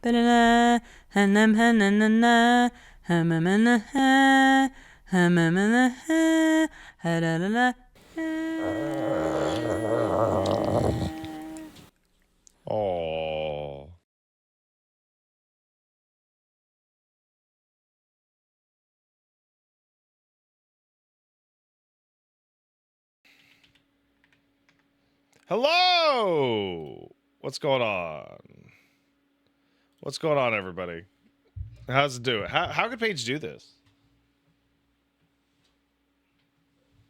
Ba-da-da, ha-nam-ha-na-na-na, ha-ma-ma-na-ha, ha-ma-ma-na-ha, ha-da-da-da. Oh. Hello. What's going on? What's going on, everybody? How's it do it? How could Paige do this?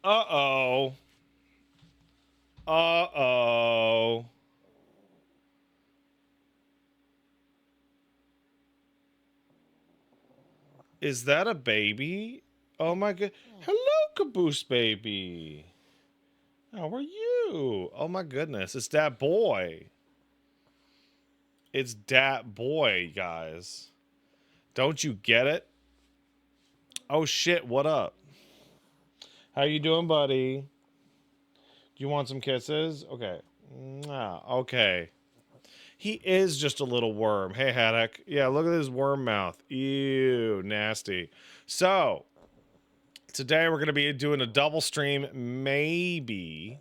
Uh-oh. Uh-oh. Is that a baby? Oh my god. Hello, Caboose baby. How are you? Oh my goodness. It's that boy. It's that boy, guys. Don't you get it? Oh shit, what up? How you doing, buddy? Do you want some kisses? Okay. Okay. He is just a little worm. Hey, Haddock. Yeah, look at his worm mouth. Ew, nasty. So, today we're going to be doing a double stream, maybe.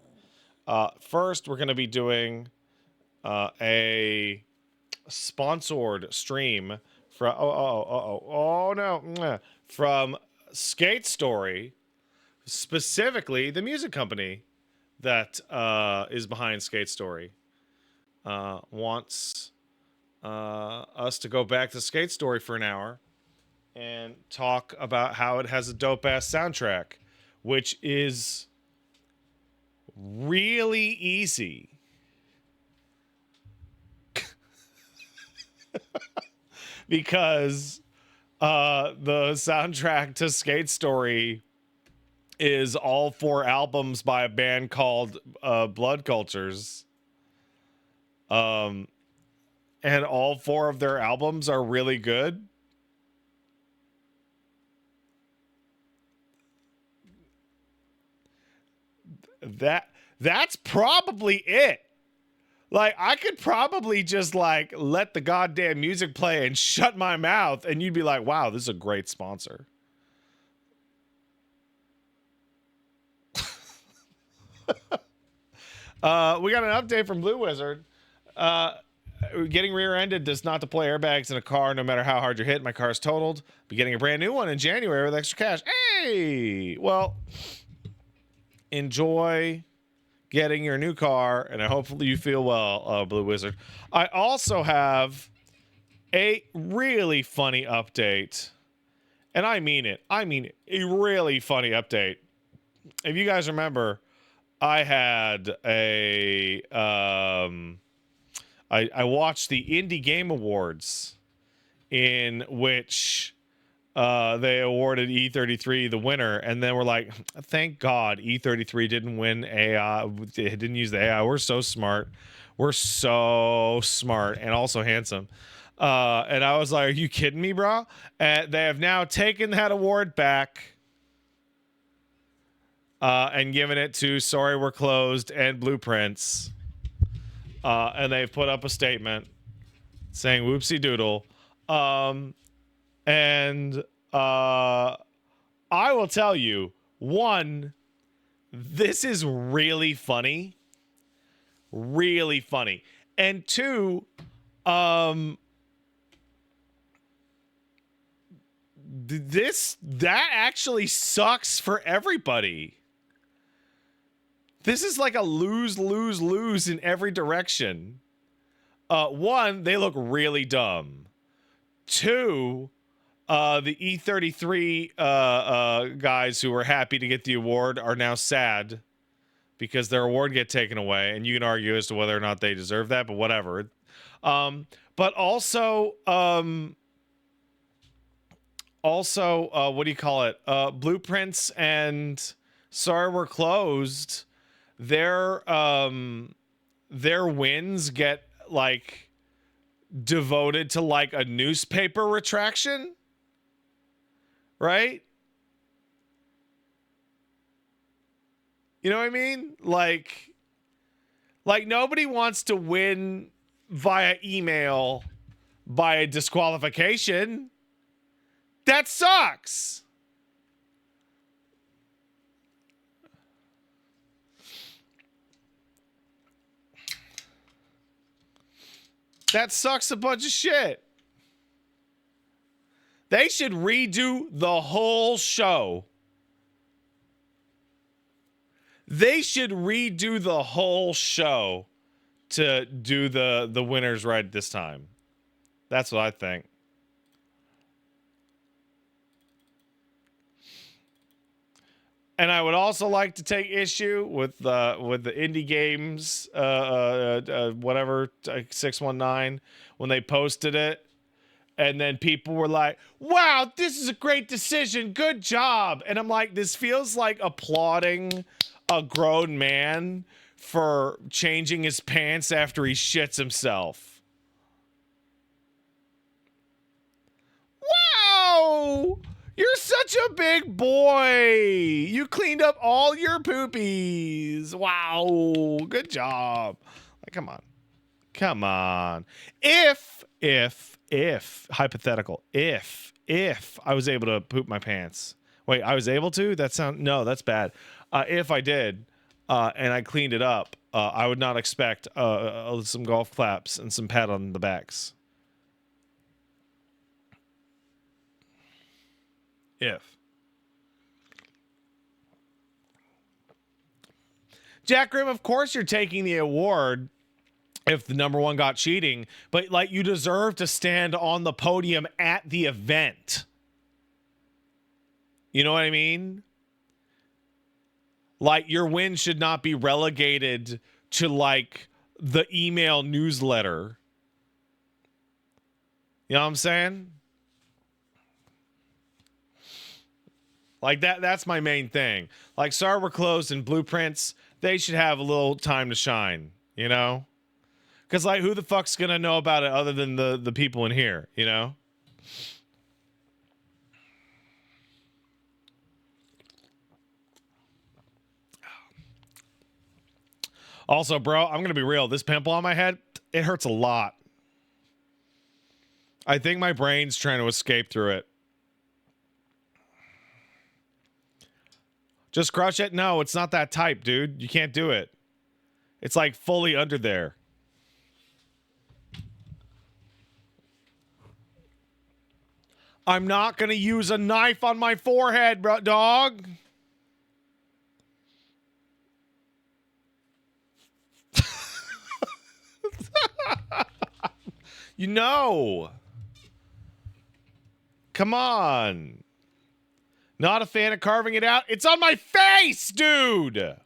First, we're going to be doing a sponsored stream from, oh, no. From Skate Story, specifically the music company that is behind Skate Story. Wants us to go back to Skate Story for an hour and talk about how it has a dope ass soundtrack, which is really easy. Because the soundtrack to Skate Story is all 4 albums by a band called Blood Cultures. And all 4 of their albums are really good. That's probably it. Like, I could probably just like let the goddamn music play and shut my mouth, and you'd be like, wow, this is a great sponsor. We got an update from Blue Wizard. Getting rear-ended does not deploy airbags in a car no matter how hard you're hit. My car is totaled. Be getting a brand new one in January with extra cash. Hey! Well, enjoy getting your new car, and hopefully you feel well, Blue Wizard. I also have a really funny update. And I mean it. I mean a really funny update. If you guys remember, I had I watched the Indie Game Awards in which they awarded E33 the winner, and then we're like, thank God E33 didn't win AI. It didn't use the AI. We're so smart. We're so smart and also handsome. And I was like, are you kidding me, bro? And they have now taken that award back and given it to Sorry We're Closed and Blueprints. And they've put up a statement saying whoopsie doodle. And I will tell you, one, this is really funny. Really funny. And two, that actually sucks for everybody. This is like a lose, lose, lose in every direction. One, they look really dumb. Two, the E33 guys who were happy to get the award are now sad because their award get taken away, and you can argue as to whether or not they deserve that, but whatever. But also, what do you call it? Blueprints and Sorry We're Closed. Their wins get like devoted to like a newspaper retraction, right? You know what I mean? Like nobody wants to win via email by a disqualification. That sucks. That sucks a bunch of shit. They should redo the whole show. They should redo the whole show to do the winners right this time. That's what I think. And I would also like to take issue with the indie games, whatever 619 when they posted it, and then people were like, "Wow, this is a great decision, good job." And I'm like, this feels like applauding a grown man for changing his pants after he shits himself. Wow! You're such a big boy. You cleaned up all your poopies. Wow. Good job. Like, come on. Come on. If, hypothetical, if I was able to poop my pants. Wait, I was able to? No, that's bad. If I did, and I cleaned it up, I would not expect some golf claps and some pat on the backs. If. Jack Grimm, of course you're taking the award if the number one got cheating, but like you deserve to stand on the podium at the event. You know what I mean? Like your win should not be relegated to like the email newsletter. You know what I'm saying? Like that's my main thing. Like Star Wars Closed and Blueprints, they should have a little time to shine, you know? Because like who the fuck's gonna know about it other than the people in here, you know? Also, bro, I'm gonna be real. This pimple on my head, it hurts a lot. I think my brain's trying to escape through it. Just crush it? No, it's not that type, dude. You can't do it. It's like fully under there. I'm not going to use a knife on my forehead, bro, dog. You know. Come on. Not a fan of carving it out. It's on my face, dude.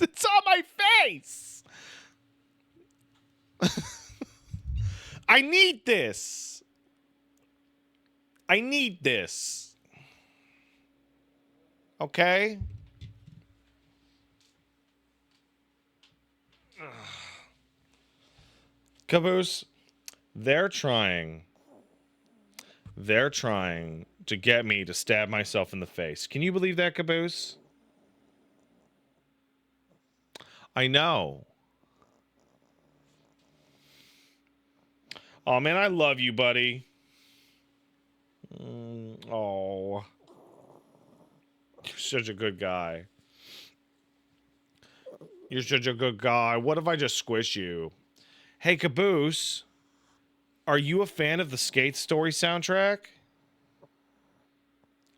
It's on my face. I need this. I need this. Okay? Caboose, they're trying to get me to stab myself in the face. Can you believe that, Caboose? I know. Oh, man, I love you, buddy. Oh. You're such a good guy. You're such a good guy. What if I just squish you? Hey, Caboose, are you a fan of the Skate Story soundtrack?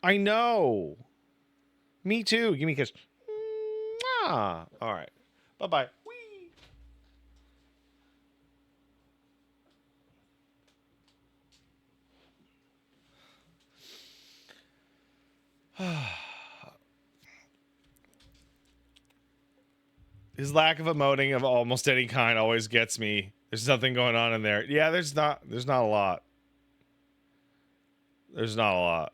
I know. Me too. Give me a kiss. All right. Bye-bye. His lack of emoting of almost any kind always gets me. There's nothing going on in there. Yeah, there's not a lot. There's not a lot.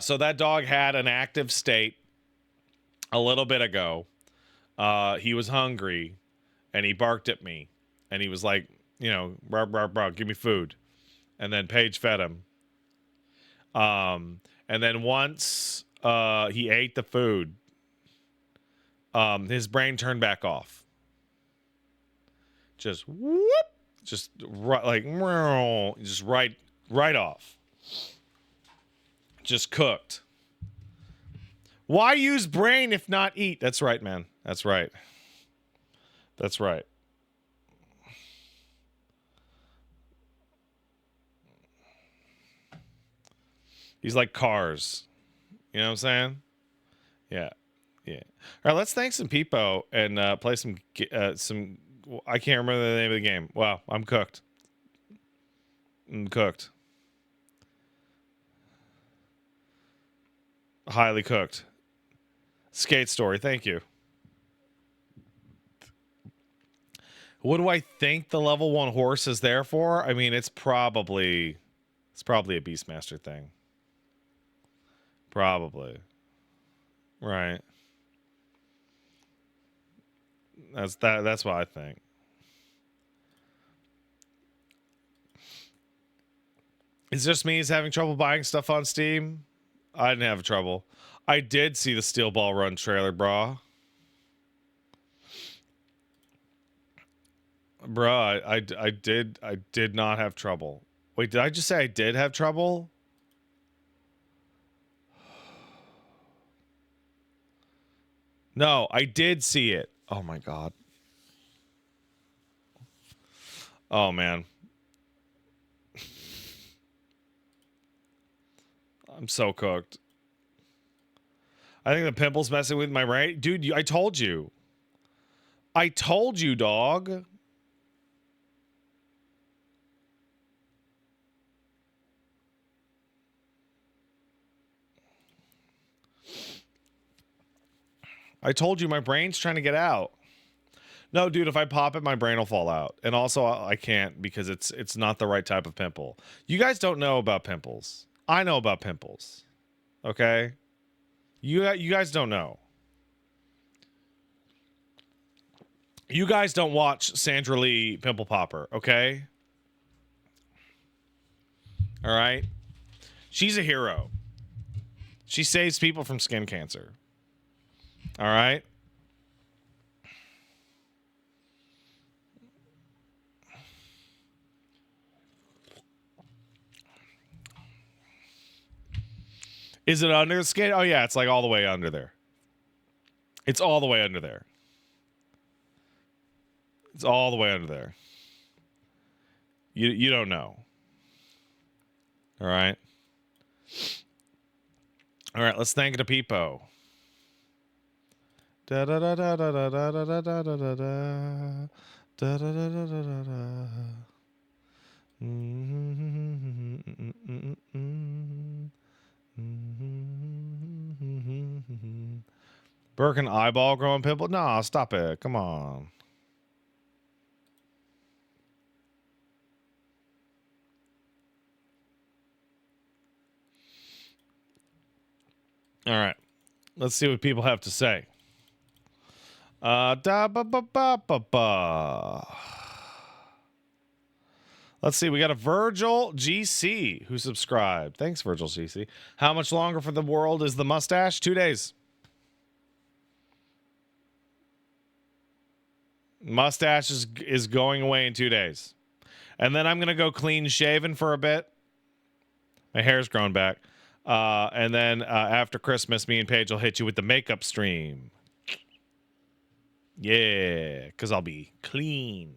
So that dog had an active state a little bit ago. He was hungry and he barked at me and he was like, you know, "Rah, rah, rah, give me food." And then Paige fed him. And then once he ate the food. His brain turned back off. Just whoop, just right, like just right off. Just cooked. Why use brain if not eat? That's right, man. That's right. That's right. He's like Cars. You know what I'm saying? Yeah. Yeah. All right, let's thank some people and play some. I can't remember the name of the game. Wow, I'm cooked. I'm cooked. Highly cooked. Skate Story. Thank you. What do I think the level 1 horse is there for? I mean, it's probably a Beastmaster thing. Probably. Right. That's what I think. It's just me who's having trouble buying stuff on Steam. I didn't have trouble. I did see the Steel Ball Run trailer, brah. Bruh, I did not have trouble. Wait, did I just say I did have trouble? No, I did see it. Oh my god. Oh man. I'm so cooked. I think the pimple's messing with my brain. Dude, I told you. I told you, dog. I told you my brain's trying to get out. No, dude, if I pop it, my brain will fall out. And also, I can't because it's not the right type of pimple. You guys don't know about pimples. I know about pimples. Okay? You guys don't know. You guys don't watch Sandra Lee Pimple Popper, okay? All right? She's a hero. She saves people from skin cancer. All right? Is it under the skin? Oh, yeah, it's like all the way under there. It's all the way under there. It's all the way under there. You don't know. All right? All right, let's thank the peepo. Da da da da da da da da da da da da da da da da da. Birkin eyeball growing pimple? Nah, stop it. Come on. All right. Let's see what people have to say. Let's see. We got a Virgil GC who subscribed. Thanks, Virgil GC. How much longer for the world is the mustache? 2 days. Mustache is going away in 2 days. And then I'm going to go clean shaven for a bit. My hair's grown back. And then after Christmas, me and Paige will hit you with the makeup stream. Yeah, because I'll be clean.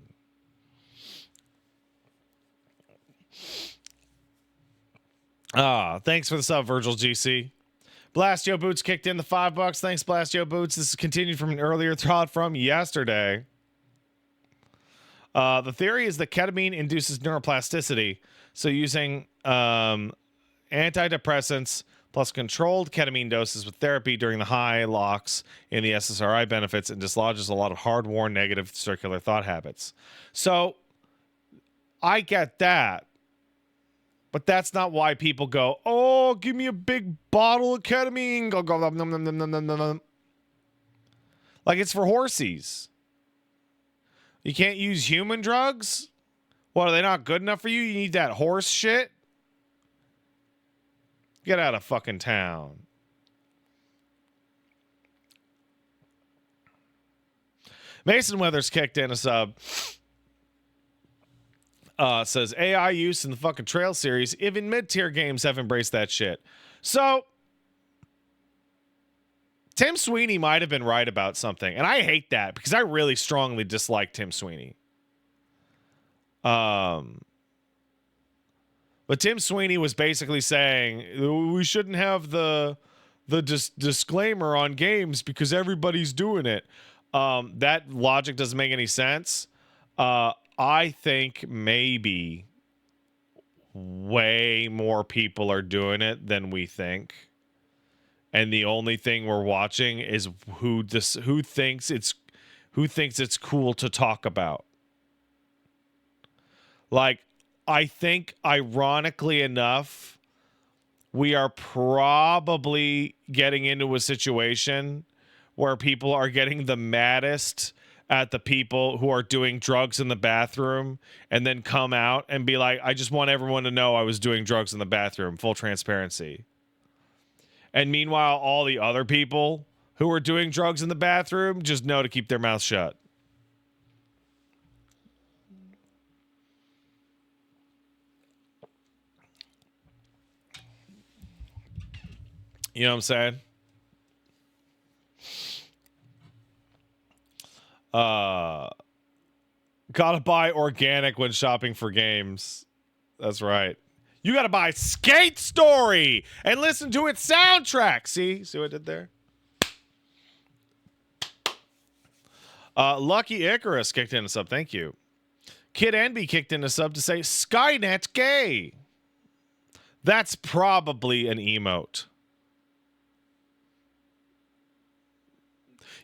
Thanks for the sub, Virgil GC. Blastio Boots kicked in the $5. Thanks, Blastio Boots. This is continued from an earlier thought from yesterday. The theory is that ketamine induces neuroplasticity. So using antidepressants plus controlled ketamine doses with therapy during the high locks in the SSRI benefits and dislodges a lot of hard-worn negative circular thought habits. So I get that. But that's not why people go, oh, give me a big bottle of ketamine. Go, nom, nom, nom, nom, nom, nom. Like it's for horsies. You can't use human drugs? What, are they not good enough for you? You need that horse shit? Get out of fucking town. Mason Weathers kicked in a sub. Says AI use in the fucking Trail series. Even mid-tier games have embraced that shit. So Tim Sweeney might have been right about something, and I hate that because I really strongly dislike Tim Sweeney. But Tim Sweeney was basically saying we shouldn't have the disclaimer on games because everybody's doing it. That logic doesn't make any sense. I think maybe way more people are doing it than we think. And the only thing we're watching is who thinks it's cool to talk about. Like, I think ironically enough, we are probably getting into a situation where people are getting the maddest at the people who are doing drugs in the bathroom and then come out and be like, I just want everyone to know I was doing drugs in the bathroom, full transparency. And meanwhile, all the other people who are doing drugs in the bathroom just know to keep their mouth shut. You know what I'm saying? Gotta buy organic when shopping for games. That's right. You gotta buy Skate Story and listen to its soundtrack. See what I did there? Lucky Icarus kicked in a sub. Thank you. Kid Envy kicked in a sub to say Skynet gay. That's probably an emote.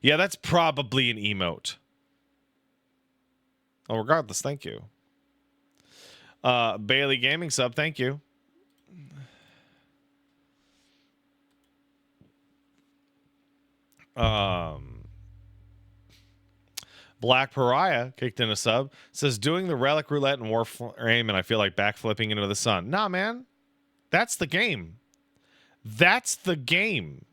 Yeah, that's probably an emote. Oh, regardless, thank you. Bailey Gaming sub, thank you. Black Pariah kicked in a sub. Says doing the relic roulette in Warframe and I feel like backflipping into the sun. Nah, man. That's the game. That's the game.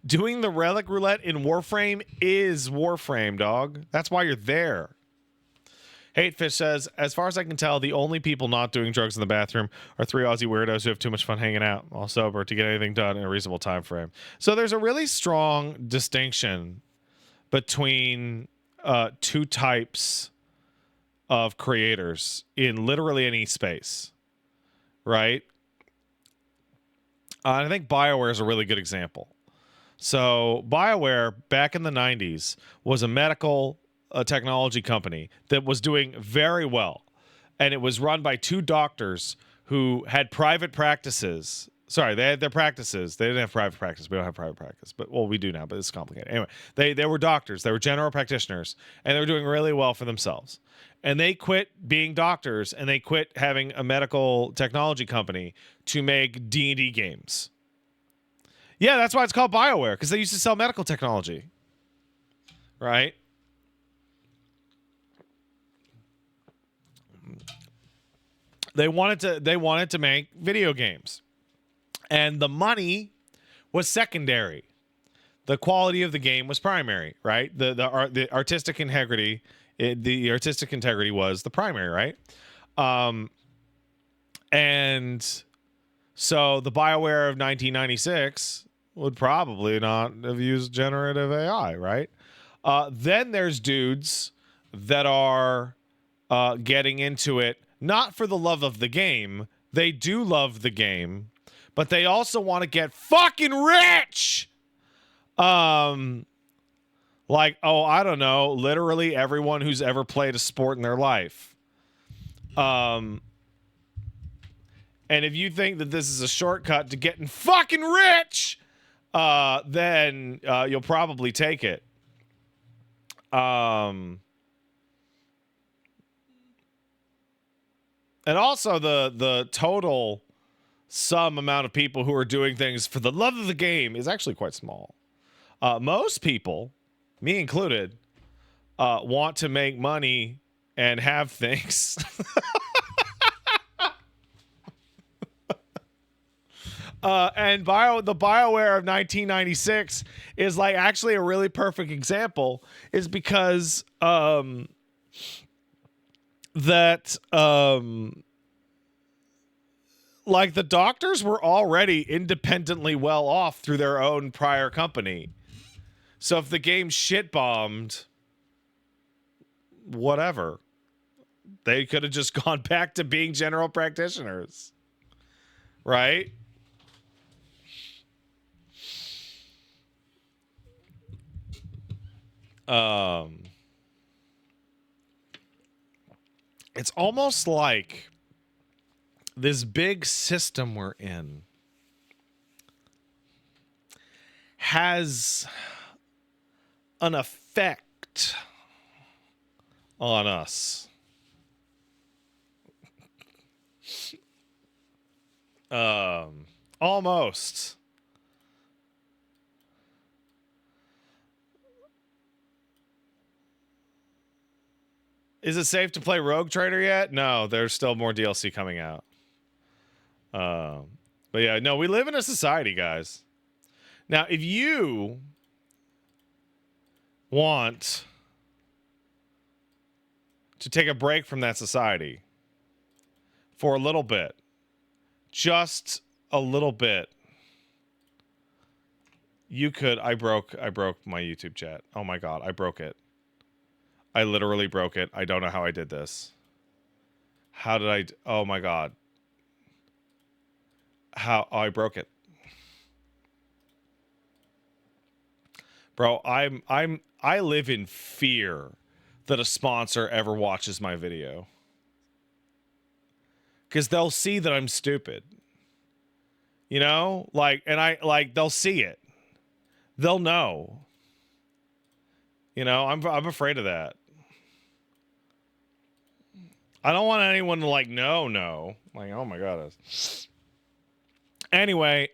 Doing the relic roulette in Warframe is Warframe, dog. That's why you're there. Hatefish says, as far as I can tell, the only people not doing drugs in the bathroom are 3 Aussie weirdos who have too much fun hanging out while sober to get anything done in a reasonable time frame. So there's a really strong distinction between two types of creators in literally any space, right? I think BioWare is a really good example. So BioWare back in the 90s was a medical technology company that was doing very well. And it was run by 2 doctors who had private practices. Sorry, they had their practices. They didn't have private practice. We don't have private practice. But, well, we do now, but it's complicated. Anyway, they were doctors. They were general practitioners. And they were doing really well for themselves. And they quit being doctors, and they quit having a medical technology company to make D&D games. Yeah, that's why it's called BioWare, because they used to sell medical technology. Right? They wanted to make video games. And the money was secondary. The quality of the game was primary, right? The artistic integrity, the artistic integrity was the primary, right? And so the BioWare of 1996 would probably not have used generative AI, right? Then there's dudes that are getting into it not for the love of the game. They do love the game, but they also want to get fucking rich. Like, oh, I don't know, literally everyone who's ever played a sport in their life. And if you think that this is a shortcut to getting fucking rich, then you'll probably take it. And also the total sum amount of people who are doing things for the love of the game is actually quite small. Most people, me included, want to make money and have things. And the BioWare of 1996 is like actually a really perfect example, is because like the doctors were already independently well off through their own prior company. So if the game shit bombed, whatever, they could have just gone back to being general practitioners, right? It's almost like this big system we're in has an effect on us. Almost. Is it safe to play Rogue Trader yet? No, there's still more DLC coming out. But yeah, no, we live in a society, guys. Now, if you want to take a break from that society for a little bit, just a little bit, you could. I broke my YouTube chat. Oh my god, I broke it. I literally broke it. I don't know how I did this. How did I? Oh my god. How? Oh, I broke it. Bro, I live in fear that a sponsor ever watches my video. Cuz they'll see that I'm stupid. You know? Like, and I like they'll see it. They'll know. You know, I'm afraid of that. I don't want anyone to like no. Like, oh my god. Anyway,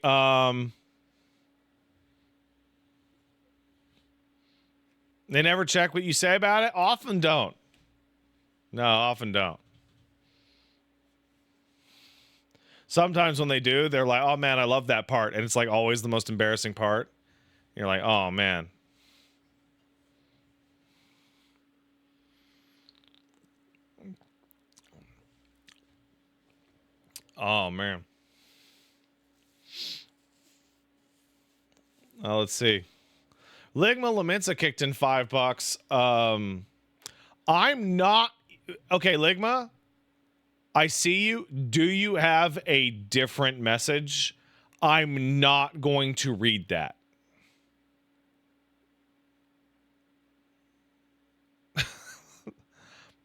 they never check what you say about it? Often don't. No, often don't. Sometimes when they do, they're like, oh man, I love that part. And it's like always the most embarrassing part. You're like, oh man. Oh man. Let's see. Ligma Laminsa kicked in $5. I'm not okay, Ligma. I see you. Do you have a different message? I'm not going to read that.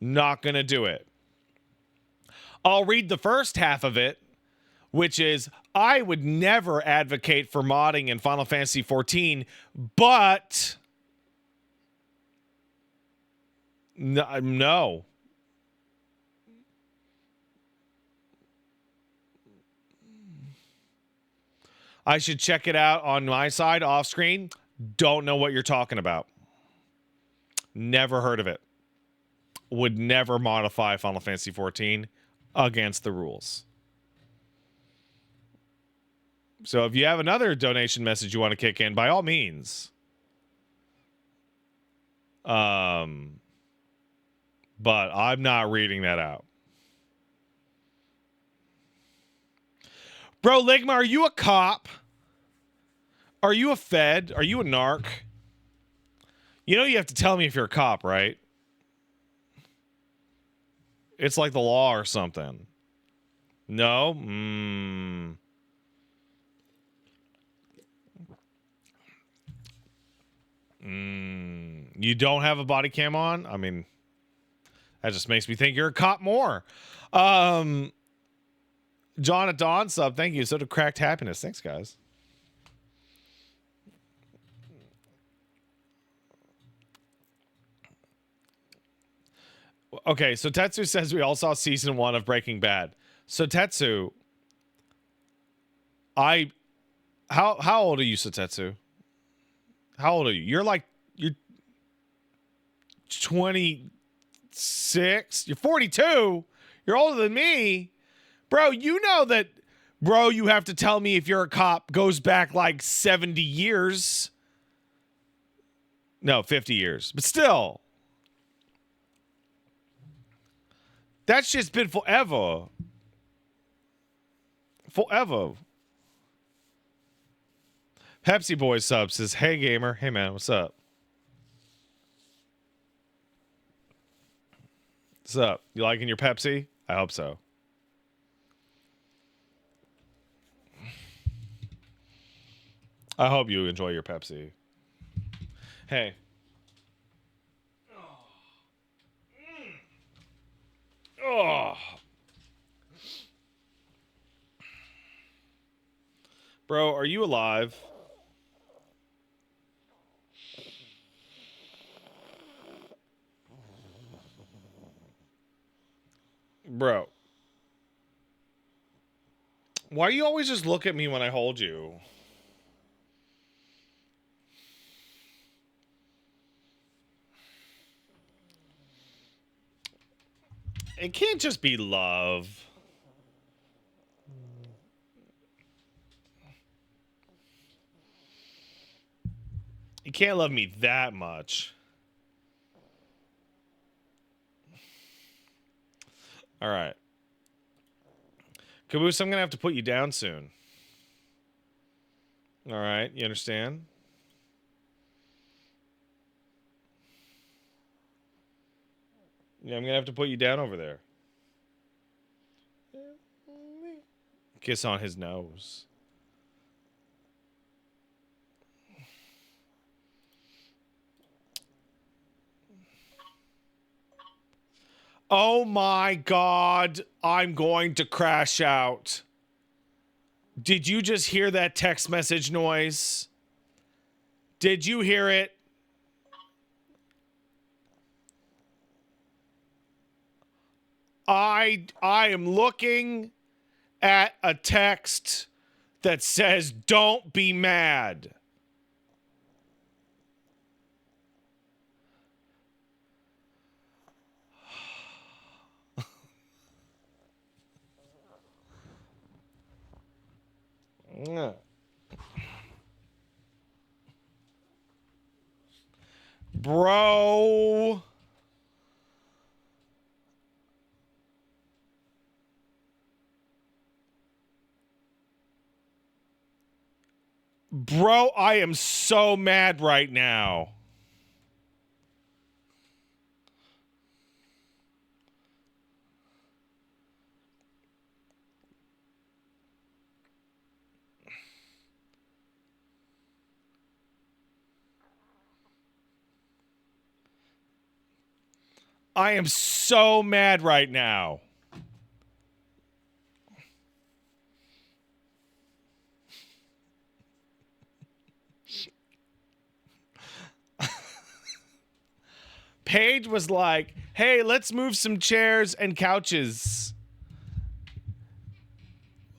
Not gonna do it. I'll read the first half of it, which is, I would never advocate for modding in Final Fantasy XIV, but no. I should check it out on my side off screen. Don't know what you're talking about. Never heard of it. Would never modify Final Fantasy XIV against the rules. So if you have another donation message you want to kick in, by all means. But I'm not reading that out. Bro, Ligma, are you a cop? Are you a fed? Are you a narc? You know you have to tell me if you're a cop, right? It's like the law or something. No? You don't have a body cam on? I mean, that just makes me think you're a cop more. John at Dawn sub, thank you. So did Cracked Happiness. Thanks, guys. Okay, so Tetsu says we all saw season 1 of Breaking Bad. So Tetsu, how old are you, Sotetsu? How old are you? You're 26. You're 42. You're older than me. Bro, you know that Bro, you have to tell me if you're a cop goes back like 70 years. No, 50 years. But still. That's just been forever. Forever. Pepsi Boy sub says, hey gamer. Hey man, what's up? What's up? You liking your Pepsi? I hope so. I hope you enjoy your Pepsi. Hey. Oh. Bro, are you alive? Bro. Why do you always just look at me when I hold you? It can't just be love. You can't love me that much. All right. Caboose, I'm going to have to put you down soon. All right. You understand? Yeah, I'm going to have to put you down over there. Kiss on his nose. Oh my God. I'm going to crash out. Did you just hear that text message noise? Did you hear it? I am looking at a text that says, don't be mad. Bro. Bro, I am so mad right now. I am so mad right now. Paige was like, hey, let's move some chairs and couches.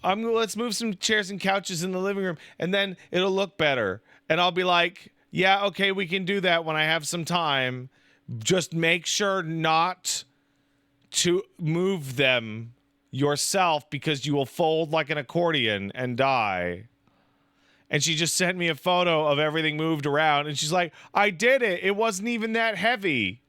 Let's move some chairs and couches in the living room, and then it'll look better. And I'll be like, yeah, okay, we can do that when I have some time. Just make sure not to move them yourself because you will fold like an accordion and die. And she just sent me a photo of everything moved around, and she's like, I did it. It wasn't even that heavy.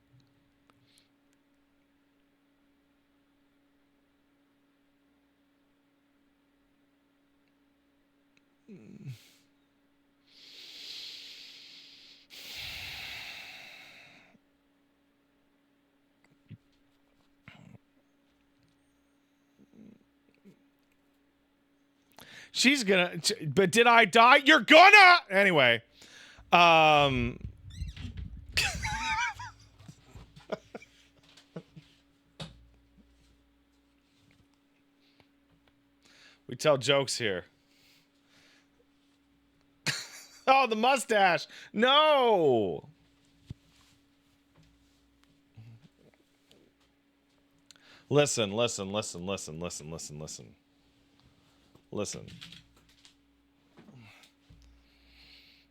She's gonna, but did I die? You're gonna! Anyway. We tell jokes here. Oh, the mustache. No. Listen. Listen.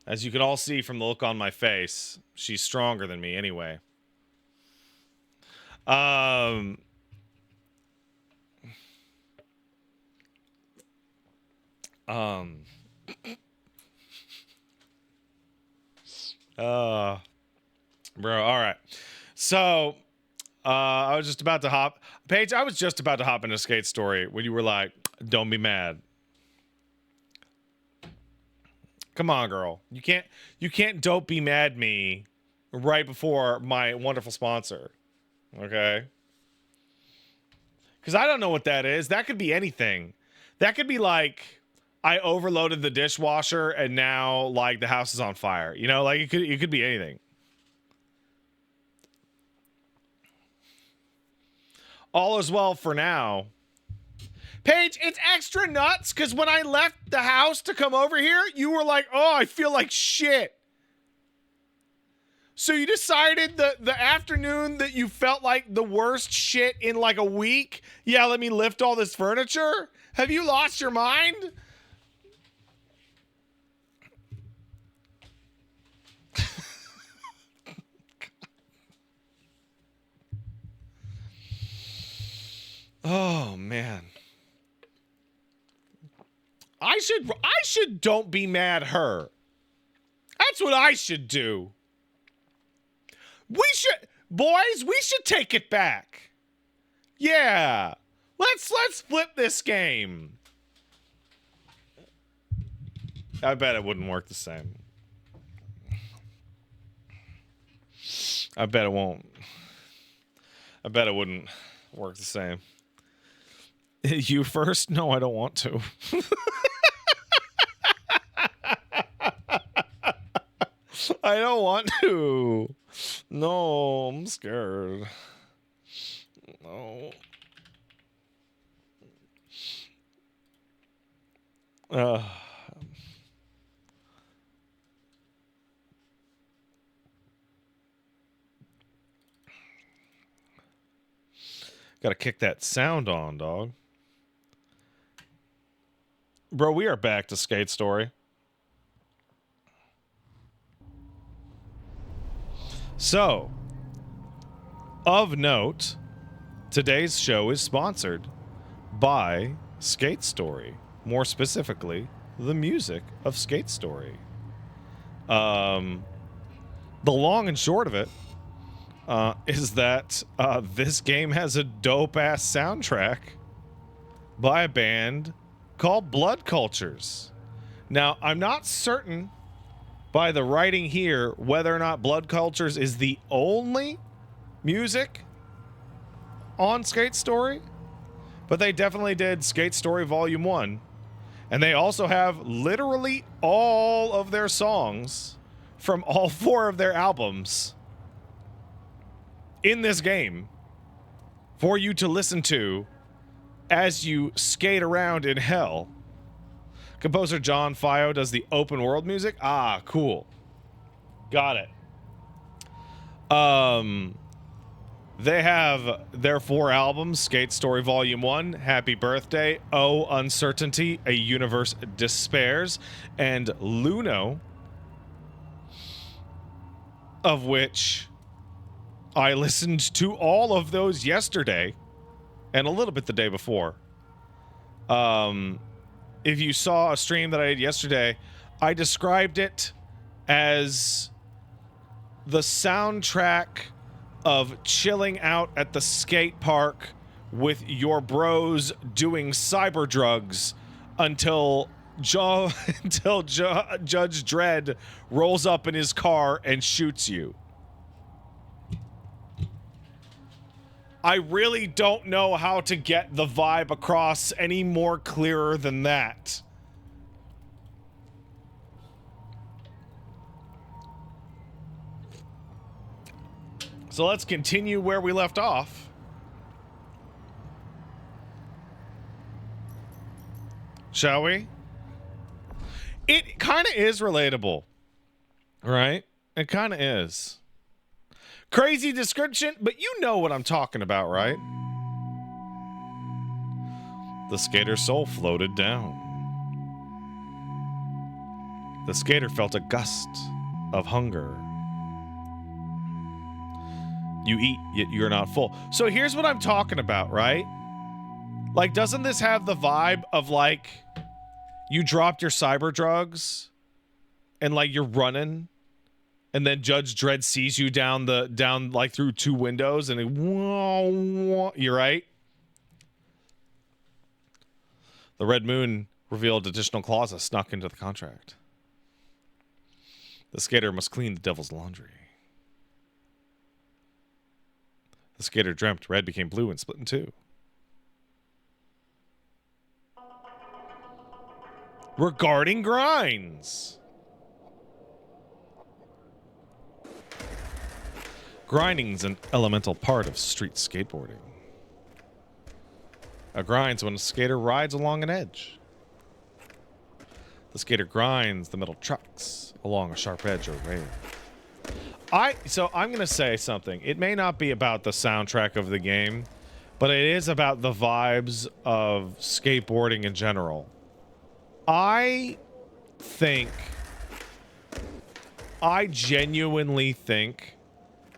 As you can all see from the look on my face, she's stronger than me anyway. Bro, all right. So, I was just about to hop, Paige. I was just about to hop into Skate Story when you were like, "Don't be mad." Come on, girl. You can't don't be mad me right before my wonderful sponsor. Okay? Because I don't know what that is. That could be anything. That could be like I overloaded the dishwasher and now like the house is on fire. You know, like it could be anything. All is well for now. Paige, it's extra nuts because when I left the house to come over here, you were like, "Oh, I feel like shit." So you decided the afternoon that you felt like the worst shit in like a week, yeah, let me lift all this furniture? Have you lost your mind? Oh, man. I should don't be mad her. That's what I should do. We should take it back. Yeah. Let's flip this game. I bet it wouldn't work the same. I bet it won't. I bet it wouldn't work the same. You first? No, I don't want to. I don't want to. No, I'm scared. No. Gotta kick that sound on, dog. Bro, we are back to Skate Story. So, of note, today's show is sponsored by Skate Story. More specifically, the music of Skate Story. The long and short of it is that this game has a dope-ass soundtrack by a band called Blood Cultures. Now, I'm not certain by the writing here whether or not Blood Cultures is the only music on Skate Story, but they definitely did Skate Story Volume 1, and they also have literally all of their songs from all 4 of their albums in this game for you to listen to as you skate around in hell. Composer John Fio does the open world music. Ah, cool. Got it. They have their 4 albums: Skate Story Volume 1, Happy Birthday, Oh Uncertainty, A Universe Despairs, and Luno, of which I listened to all of those yesterday and a little bit the day before. If you saw a stream that I did yesterday, I described it as the soundtrack of chilling out at the skate park with your bros doing cyber drugs until Judge Dredd rolls up in his car and shoots you. I really don't know how to get the vibe across any more clearer than that. So let's continue where we left off. Shall we? It kind of is relatable, right? It kind of is. Crazy description, but you know what I'm talking about, right? The skater's soul floated down. The skater felt a gust of hunger. You eat, yet you're not full. So here's what I'm talking about, right? Like, doesn't this have the vibe of, like, You dropped your cyber drugs and like you're running, and then Judge Dredd sees you down like through 2 windows, and you're right. The Red Moon revealed additional clauses snuck into the contract. The skater must clean the devil's laundry. The skater dreamt red became blue and split in 2. Regarding grinds. Grinding's an elemental part of street skateboarding. A grind's when a skater rides along an edge. The skater grinds the metal trucks along a sharp edge or rail. So I'm going to say something. It may not be about the soundtrack of the game, but it is about the vibes of skateboarding in general. I genuinely think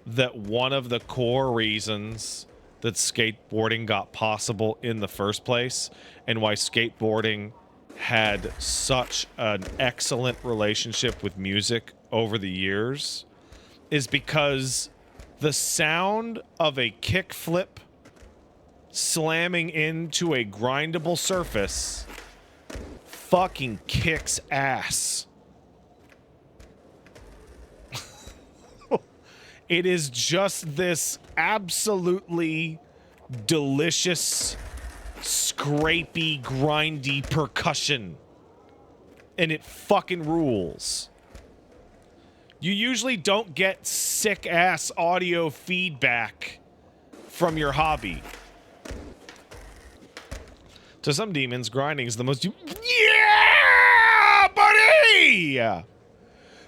that one of the core reasons that skateboarding got possible in the first place, and why skateboarding had such an excellent relationship with music over the years, is because the sound of a kickflip slamming into a grindable surface fucking kicks ass. It is just this absolutely delicious, scrapey, grindy percussion. And it fucking rules. You usually don't get sick-ass audio feedback from your hobby. To some demons, grinding is the most... Yeah, buddy!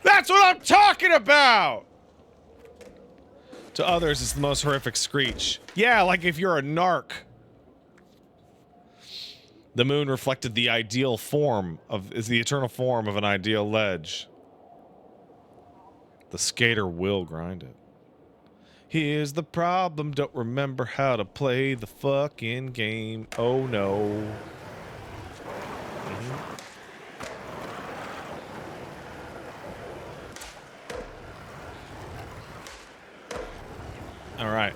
That's what I'm talking about! To others, it's the most horrific screech. Yeah, like if you're a narc. The moon reflected the ideal form is the eternal form of an ideal ledge. The skater will grind it. Here's the problem, don't remember how to play the fucking game. Oh no. All right.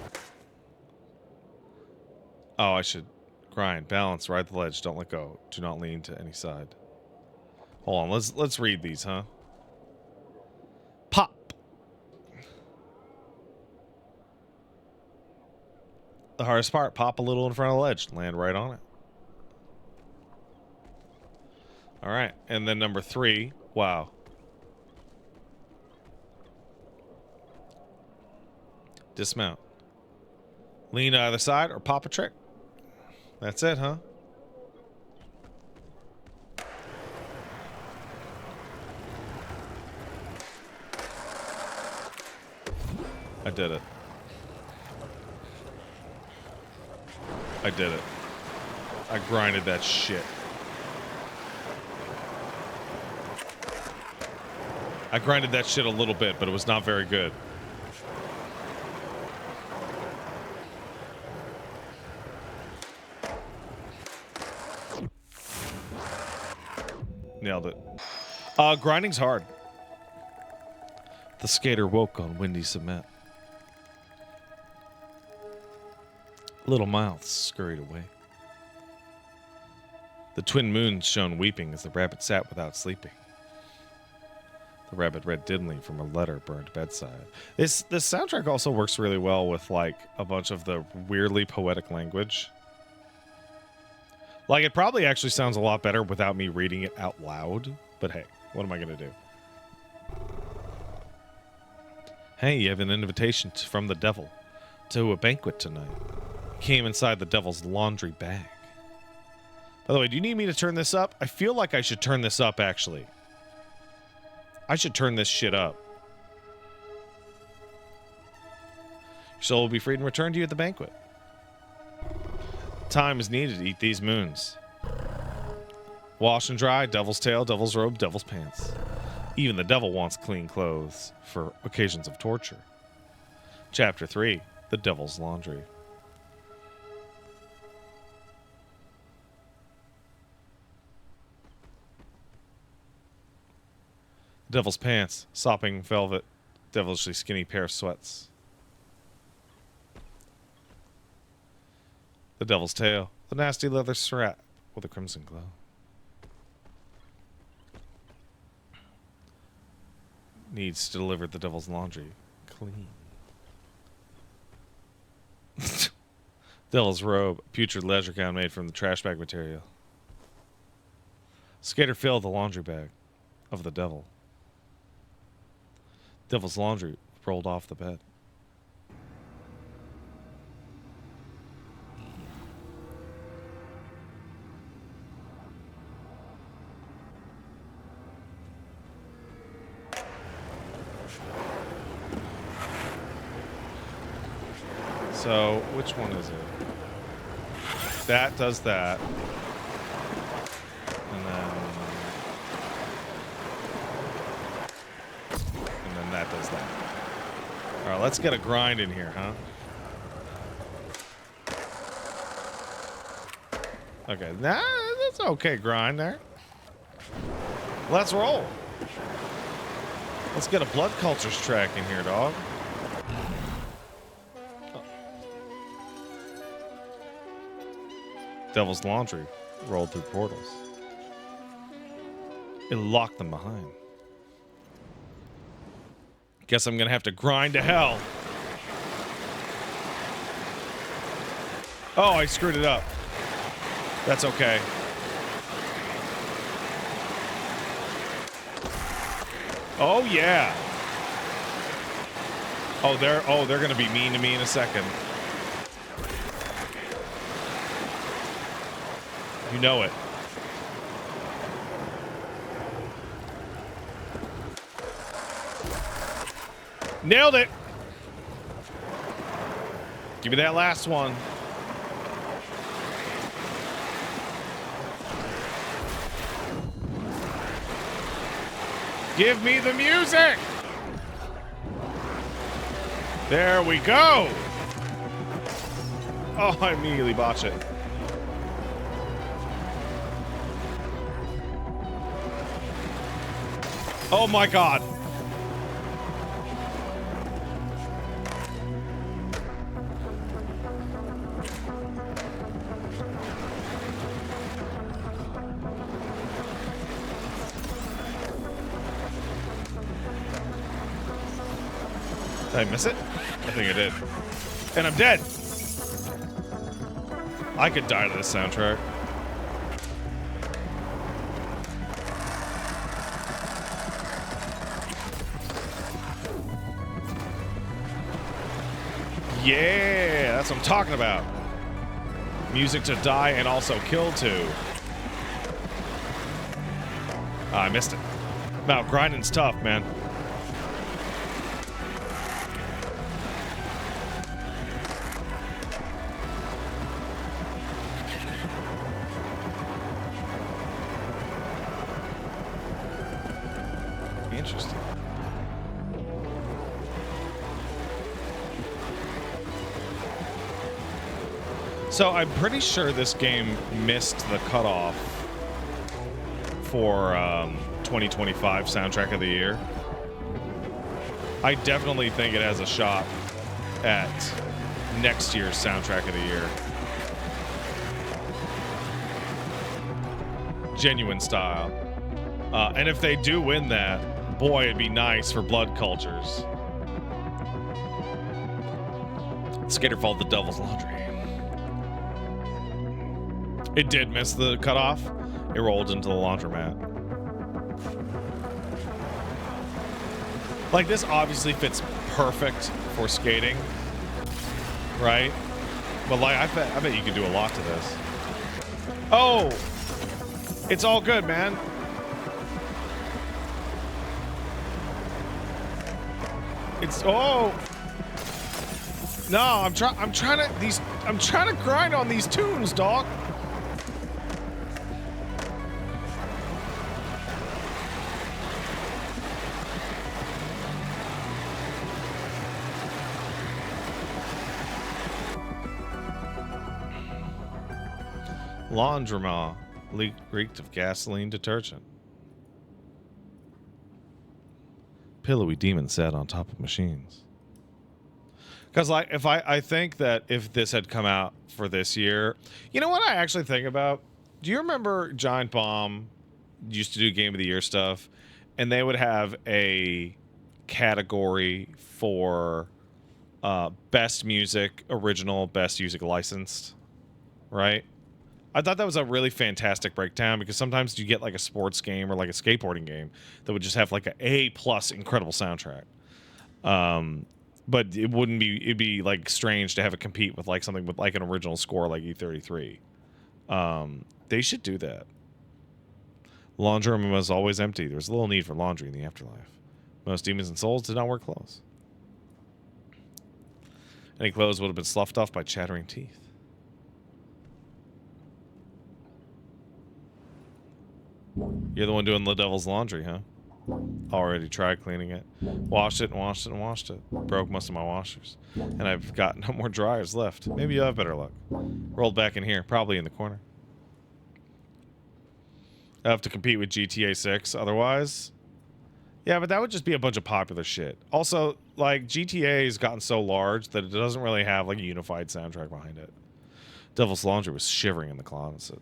Oh, I should grind, balance, ride the ledge, don't let go. Do not lean to any side. Hold on, let's read these, huh? Pop. The hardest part, pop a little in front of the ledge, land right on it. All right, and then number 3, wow. Dismount. Lean to either side or pop a trick. That's it, huh? I did it. I did it. I grinded that shit. I grinded that shit a little bit, but it was not very good. Nailed it. Grinding's hard. The skater woke on windy cement. Little mouths scurried away. The twin moons shone weeping as the rabbit sat without sleeping. The rabbit read dimly from a letter burned bedside. This soundtrack also works really well with like a bunch of the weirdly poetic language. Like, it probably actually sounds a lot better without me reading it out loud. But hey, what am I going to do? Hey, you have an invitation from the devil to a banquet tonight. It came inside the devil's laundry bag. By the way, do you need me to turn this up? I feel like I should turn this up, actually. I should turn this shit up. Your soul will be freed and returned to you at the banquet. Time is needed to eat these moons. Wash and dry, devil's tail, devil's robe, devil's pants. Even the devil wants clean clothes for occasions of torture. Chapter 3, The Devil's Laundry. devil's pants, sopping velvet, devilishly skinny pair of sweats. The devil's tail, the nasty leather strap with a crimson glow. Needs to deliver the devil's laundry clean. Devil's robe, putrid leisure gown made from the trash bag material. Skater filled the laundry bag of the devil. Devil's laundry rolled off the bed. So, which one is it? That does that. And then that does that. Alright, let's get a grind in here, huh? Okay, nah, that's okay grind there. Let's roll. Let's get a blood cultures track in here, dog. Devil's laundry rolled through portals. It locked them behind. Guess I'm gonna have to grind to hell. Oh, I screwed it up. That's okay. Oh yeah. Oh, they're gonna be mean to me in a second. You know it. Nailed it. Give me that last one. Give me the music. There we go. Oh, I immediately botched it. Oh my god. Did I miss it? I think I did. And I'm dead. I could die to this soundtrack. Yeah, that's what I'm talking about. Music to die and also kill to. Oh, I missed it. No, grinding's tough, man. Interesting. So I'm pretty sure this game missed the cutoff for 2025 Soundtrack of the Year. I definitely think it has a shot at next year's Soundtrack of the Year. Genuine style. And if they do win that, boy, it'd be nice for Blood Cultures. Skater followed the Devil's Laundry. It did miss the cutoff. It rolled into the laundromat. Like, this obviously fits perfect for skating, right? But like, I bet you could do a lot to this. Oh, it's all good, man. It's no, I'm trying to grind on these tunes, dog. Laundromat reeked of gasoline detergent. pillowy demon sat on top of machines. Because like if I think that if this had come out for this year, you know what I actually think about? Do you remember Giant Bomb used to do Game of the Year stuff, and they would have a category for best music original, best music licensed, right? I thought that was a really fantastic breakdown because sometimes you get like a sports game or like a skateboarding game that would just have like A+ incredible soundtrack. But it wouldn't be, it'd be like strange to have it compete with like something with like an original score like E33. They should do that. Laundry room was always empty. There was little need for laundry in the afterlife. Most demons and souls did not wear clothes. Any clothes would have been sloughed off by chattering teeth. You're the one doing the devil's laundry, huh? Already tried cleaning it. Washed it and washed it and washed it. Broke most of my washers. And I've got no more dryers left. Maybe you'll have better luck. Rolled back in here, probably in the corner. I have to compete with GTA 6 otherwise. Yeah, but that would just be a bunch of popular shit. Also, like, GTA has gotten so large that it doesn't really have, like, a unified soundtrack behind it. Devil's Laundry was shivering in the closet.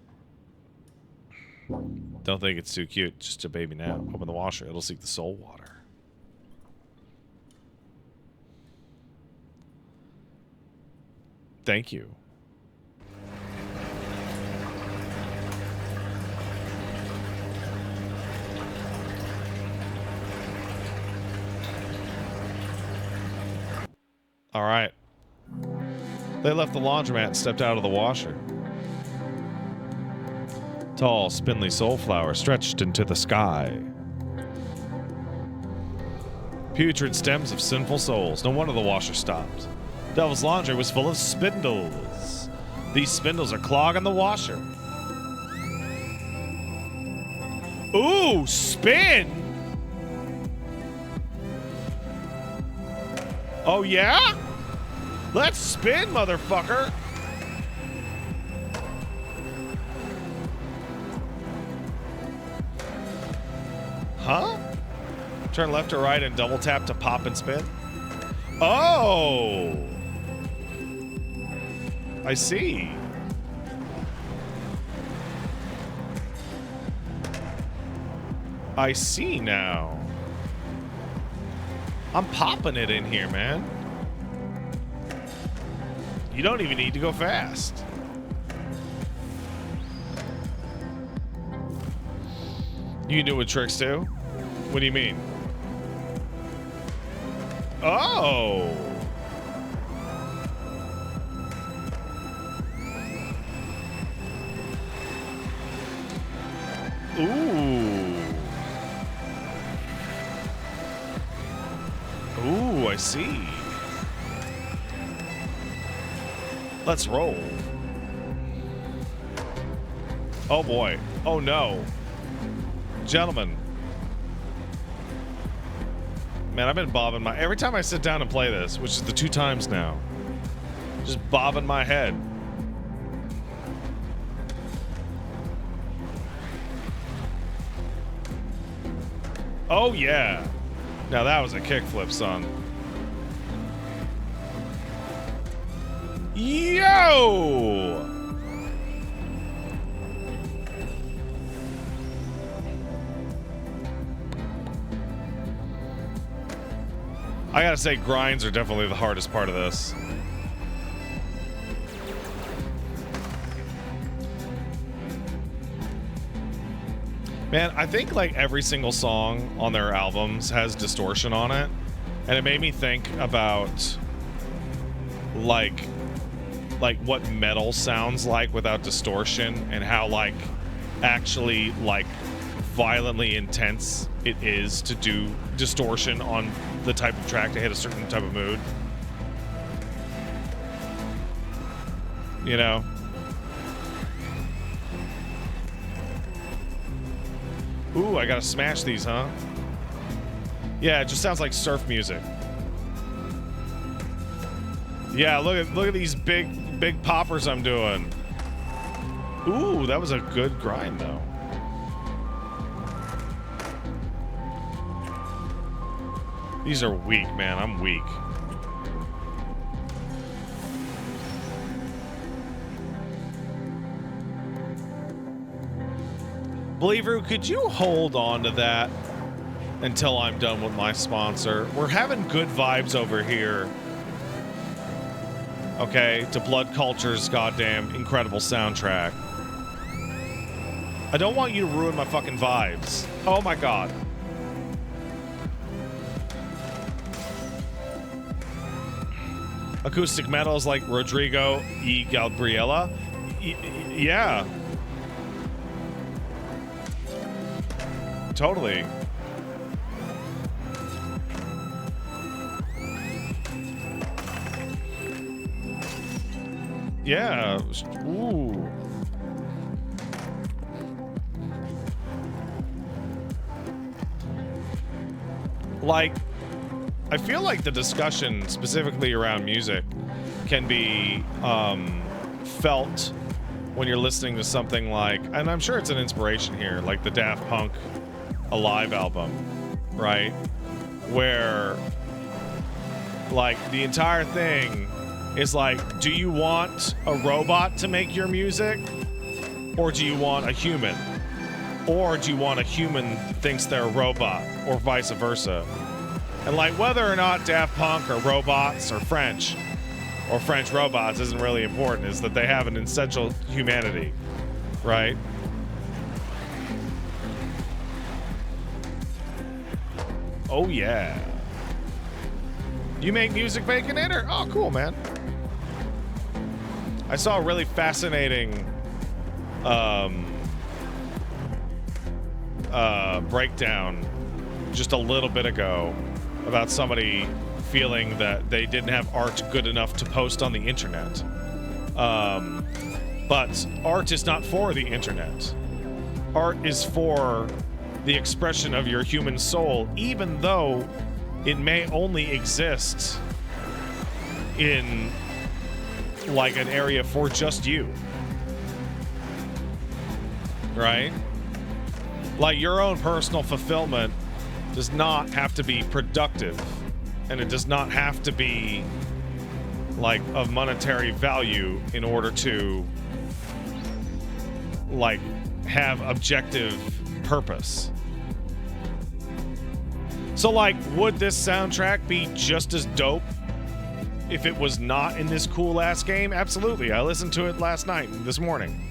Don't think it's too cute. Just a baby now. Open the washer. It'll seek the soul water. Thank you. All right. They left the laundromat and stepped out of the washer. Tall, spindly soulflower stretched into the sky. Putrid stems of sinful souls. No wonder the washer stopped. Devil's Laundry was full of spindles. These spindles are clogging the washer. Ooh, spin! Oh, yeah? Let's spin, motherfucker! Huh? Turn left or right and double tap to pop and spin? Oh! I see. I see now. I'm popping it in here, man. You don't even need to go fast. You can do it with tricks too? What do you mean? Oh! Ooh. Ooh, I see. Let's roll. Oh boy. Oh no. Gentlemen. Man, I've been bobbing my... Every time I sit down and play this, which is the 2 times now, just bobbing my head. Oh yeah. Now that was a kickflip, son. Yo! I gotta say, grinds are definitely the hardest part of this. Man, I think like every single song on their albums has distortion on it. And it made me think about like what metal sounds like without distortion and how like actually like violently intense it is to do distortion on the type of track to hit a certain type of mood. You know? Ooh, I gotta smash these, huh? Yeah, it just sounds like surf music. Yeah, look at these big poppers I'm doing. Ooh, that was a good grind though. These are weak, man. I'm weak. Believer, could you hold on to that until I'm done with my sponsor? We're having good vibes over here. Okay, to Blood Culture's goddamn incredible soundtrack. I don't want you to ruin my fucking vibes. Oh my god. Acoustic metals like Rodrigo y Gabriela. Yeah. Totally. Yeah. Ooh. Like, I feel like the discussion specifically around music can be felt when you're listening to something like, and I'm sure it's an inspiration here, like the Daft Punk Alive album, right? Where, like, the entire thing is like, do you want a robot to make your music? Or do you want a human? Or do you want a human thinks they're a robot? Or vice versa? And like, whether or not Daft Punk are robots or French robots isn't really important, is that they have an essential humanity, right? Oh yeah. You make music, Baconator? Oh, cool, man. I saw a really fascinating breakdown just a little bit ago about somebody feeling that they didn't have art good enough to post on the internet. But art is not for the internet. Art is for the expression of your human soul, even though it may only exist in like an area for just you. Right? Like, your own personal fulfillment does not have to be productive, and it does not have to be like of monetary value in order to like have objective purpose. So like, would this soundtrack be just as dope if it was not in this cool ass game? Absolutely. I listened to it last night, this morning.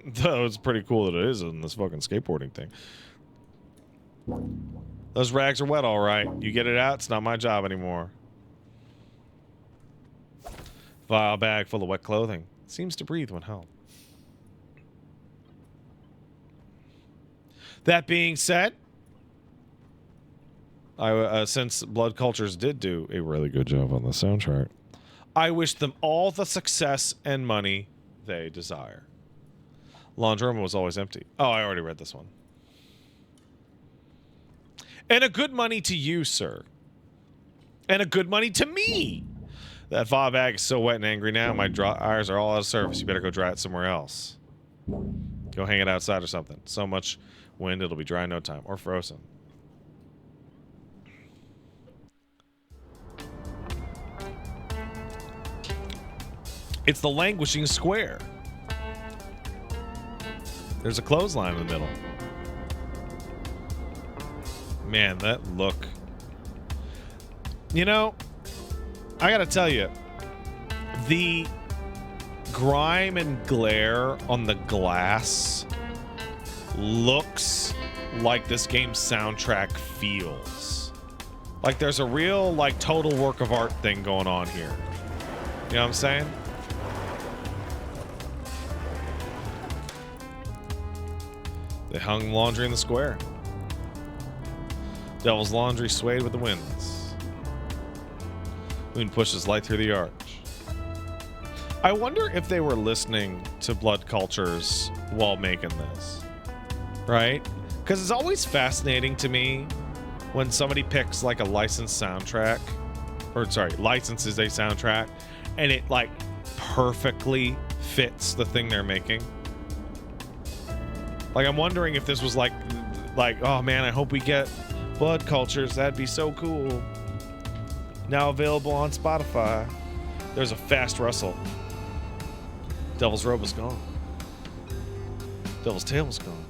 Though it's pretty cool that it is in this fucking skateboarding thing. Those rags are wet, all right. You get it out, it's not my job anymore. Vile bag full of wet clothing. Seems to breathe when held. That being said, since Blood Cultures did do a really good job on the soundtrack, I wish them all the success and money they desire. Laundromat was always empty. Oh, I already read this one. And a good money to you, sir. And a good money to me. That file bag is so wet and angry now, my dryers are all out of service. You better go dry it somewhere else. Go hang it outside or something. So much wind, it'll be dry in no time. Or frozen. It's the languishing square. There's a clothesline in the middle. Man, that look. You know, I gotta tell you, the grime and glare on the glass looks like this game's soundtrack feels. Like there's a real, like, total work of art thing going on here. You know what I'm saying? They hung laundry in the square. Devil's laundry swayed with the winds. Moon pushes light through the arch. I wonder if they were listening to Blood Cultures while making this. Right? Because it's always fascinating to me when somebody picks like a licensed soundtrack, or sorry, licenses a soundtrack, and it like perfectly fits the thing they're making. Like, I'm wondering if this was like, oh man, I hope we get Blood Cultures, that'd be so cool. Now available on Spotify. There's a fast rustle. Devil's robe was gone. Devil's tail was gone.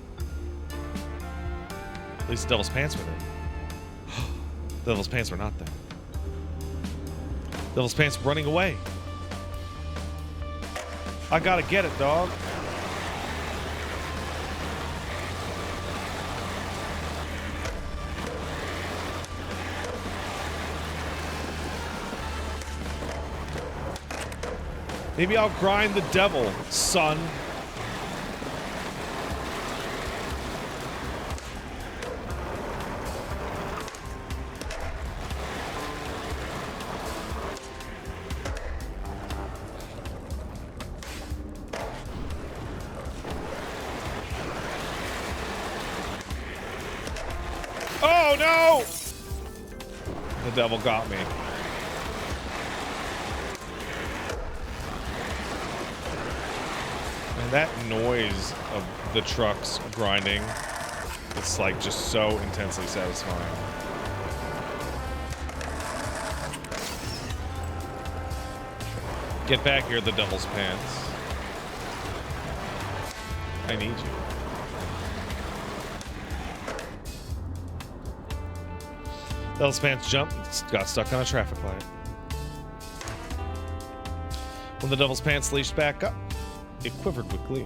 At least the devil's pants were there. The devil's pants were not there. Devil's pants running away. I gotta get it, dog. Maybe I'll grind the devil, son. Oh no! The devil got me. And that noise of the trucks grinding, it's like just so intensely satisfying. Get back here, the devil's pants. I need you. Devil's pants jumped, got stuck on a traffic light. When the devil's pants leashed back up, it quivered with glee.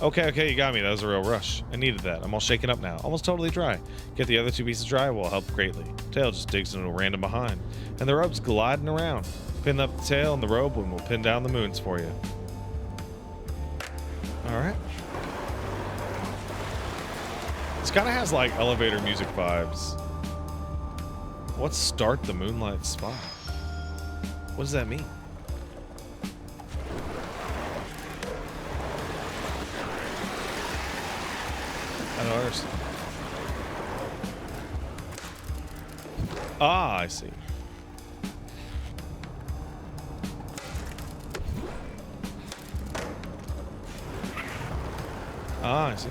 Okay, you got me. That was a real rush. I needed that. I'm all shaken up now, almost totally dry. Get the other two pieces dry will help greatly. Tail just digs into a random behind, and the rope's gliding around. Pin up the tail and the rope, and we'll pin down the moons for you. All right. This kind of has like elevator music vibes. What's start the moonlight spot? What does that mean? I don't understand. Ah, I see. Ah, I see.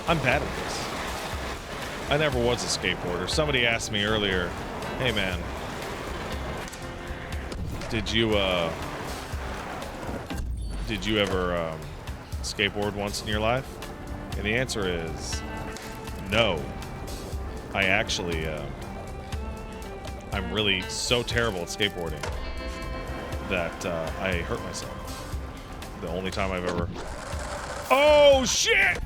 I'm bad at this. I never was a skateboarder. Somebody asked me earlier, hey man, did you ever skateboard once in your life? And the answer is no. I actually, I'm really so terrible at skateboarding that I hurt myself. The only time I've ever... Oh shit!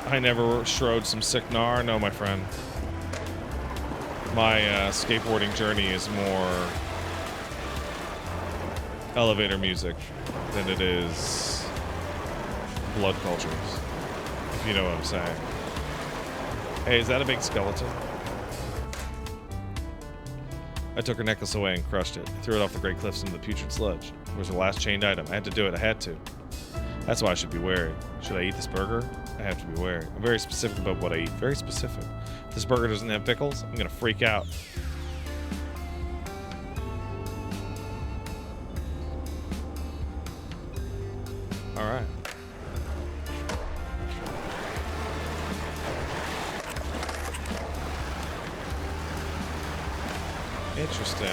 I never strode some sick gnar. No, my friend. My skateboarding journey is more elevator music than it is blood cultures, if you know what I'm saying. Hey, is that a big skeleton? I took her necklace away and crushed it. I threw it off the great cliffs into the putrid sludge. It was the last chained item. I had to do it. I had to. That's why I should be wary. Should I eat this burger? I have to be wary. I'm very specific about what I eat. Very specific. If this burger doesn't have pickles, I'm gonna freak out. All right. Interesting.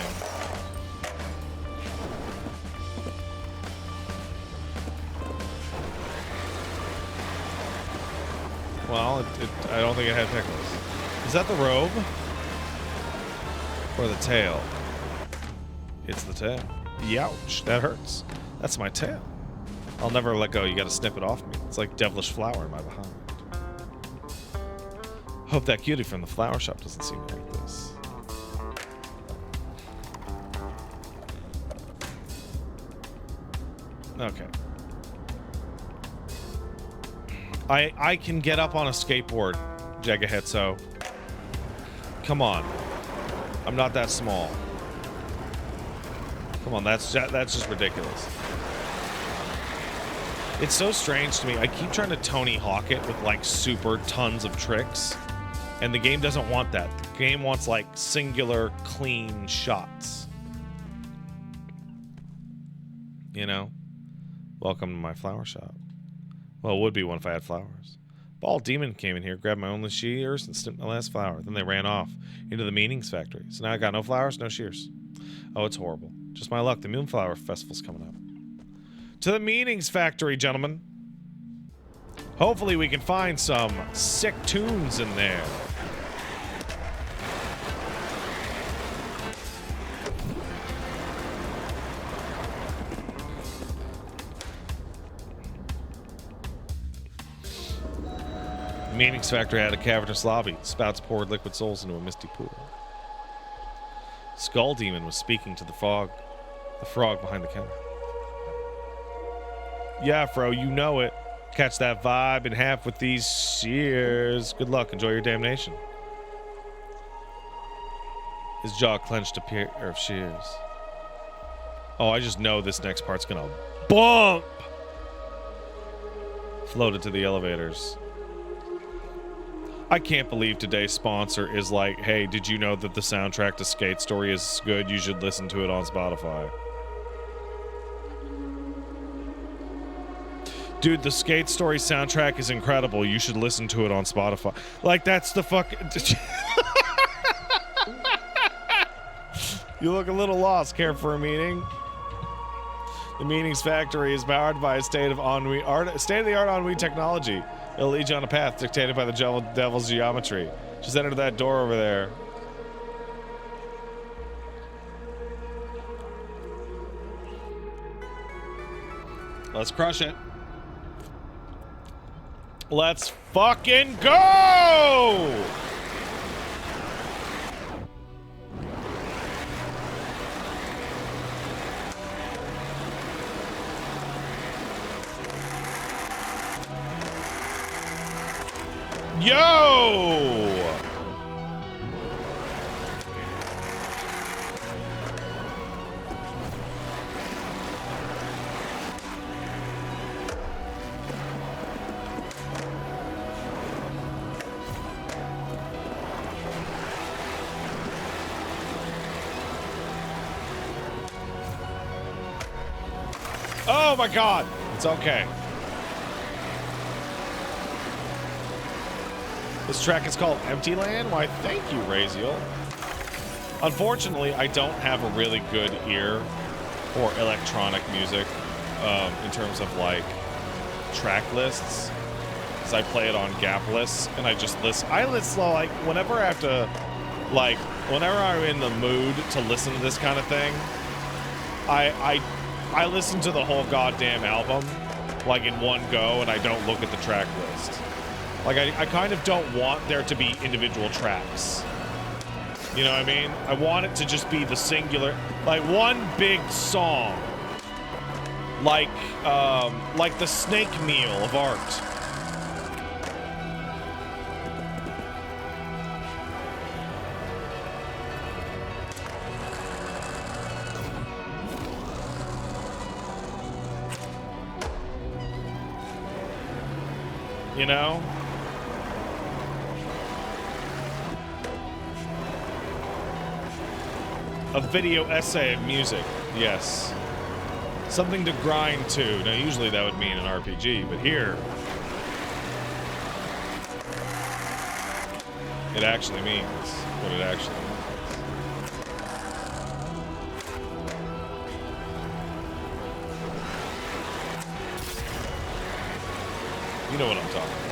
Well, I don't think it had pickles. Is that the robe? Or the tail? It's the tail. Youch, that hurts. That's my tail. I'll never let go. You gotta snip it off me. It's like devilish flower in my behind. Hope that cutie from the flower shop doesn't see me like this. Okay. I can get up on a skateboard, Jagahetso. Come on. I'm not that small. Come on, that's just ridiculous. It's so strange to me. I keep trying to Tony Hawk it with like super tons of tricks, and the game doesn't want that. The game wants like singular, clean shots. You know? Welcome to my flower shop. Well, it would be one if I had flowers. Bald Demon came in here, grabbed my only shears, and snipped my last flower. Then they ran off into the Meanings Factory. So now I got no flowers, no shears. Oh, it's horrible. Just my luck. The Moonflower Festival's coming up. To the Meanings Factory, gentlemen. Hopefully we can find some sick tunes in there. Meanings Factory had a cavernous lobby. Spouts poured liquid souls into a misty pool. Skull Demon was speaking to the frog behind the counter. Yeah, Fro, you know it. Catch that vibe in half with these shears. Good luck. Enjoy your damnation. His jaw clenched a pair of shears. Oh, I just know this next part's gonna bump. Floated to the elevators. I can't believe today's sponsor is like, hey, did you know that the soundtrack to Skate Story is good? You should listen to it on Spotify. Dude, the Skate Story soundtrack is incredible. You should listen to it on Spotify. Like, that's the fuck... You look a little lost. Care for a meeting? The Meanings Factory is powered by a state-of-the-art ennui technology. It'll lead you on a path dictated by the devil's geometry. Just enter that door over there. Let's crush it. Let's fucking go! Yo! Oh my god! It's okay. This track is called Empty Land? Why, thank you, Raziel. Unfortunately, I don't have a really good ear for electronic music in terms of, like, track lists. Because I play it on gap lists, and I just listen. I listen, like, whenever I have to, like, whenever I'm in the mood to listen to this kind of thing, I listen to the whole goddamn album, like, in one go, and I don't look at the track list. Like, I kind of don't want there to be individual tracks. You know what I mean? I want it to just be the singular, like, one big song. Like the snake meal of art. You know? A video essay of music, yes. Something to grind to. Now, usually that would mean an RPG, but here, it actually means what it actually means. You know what I'm talking about.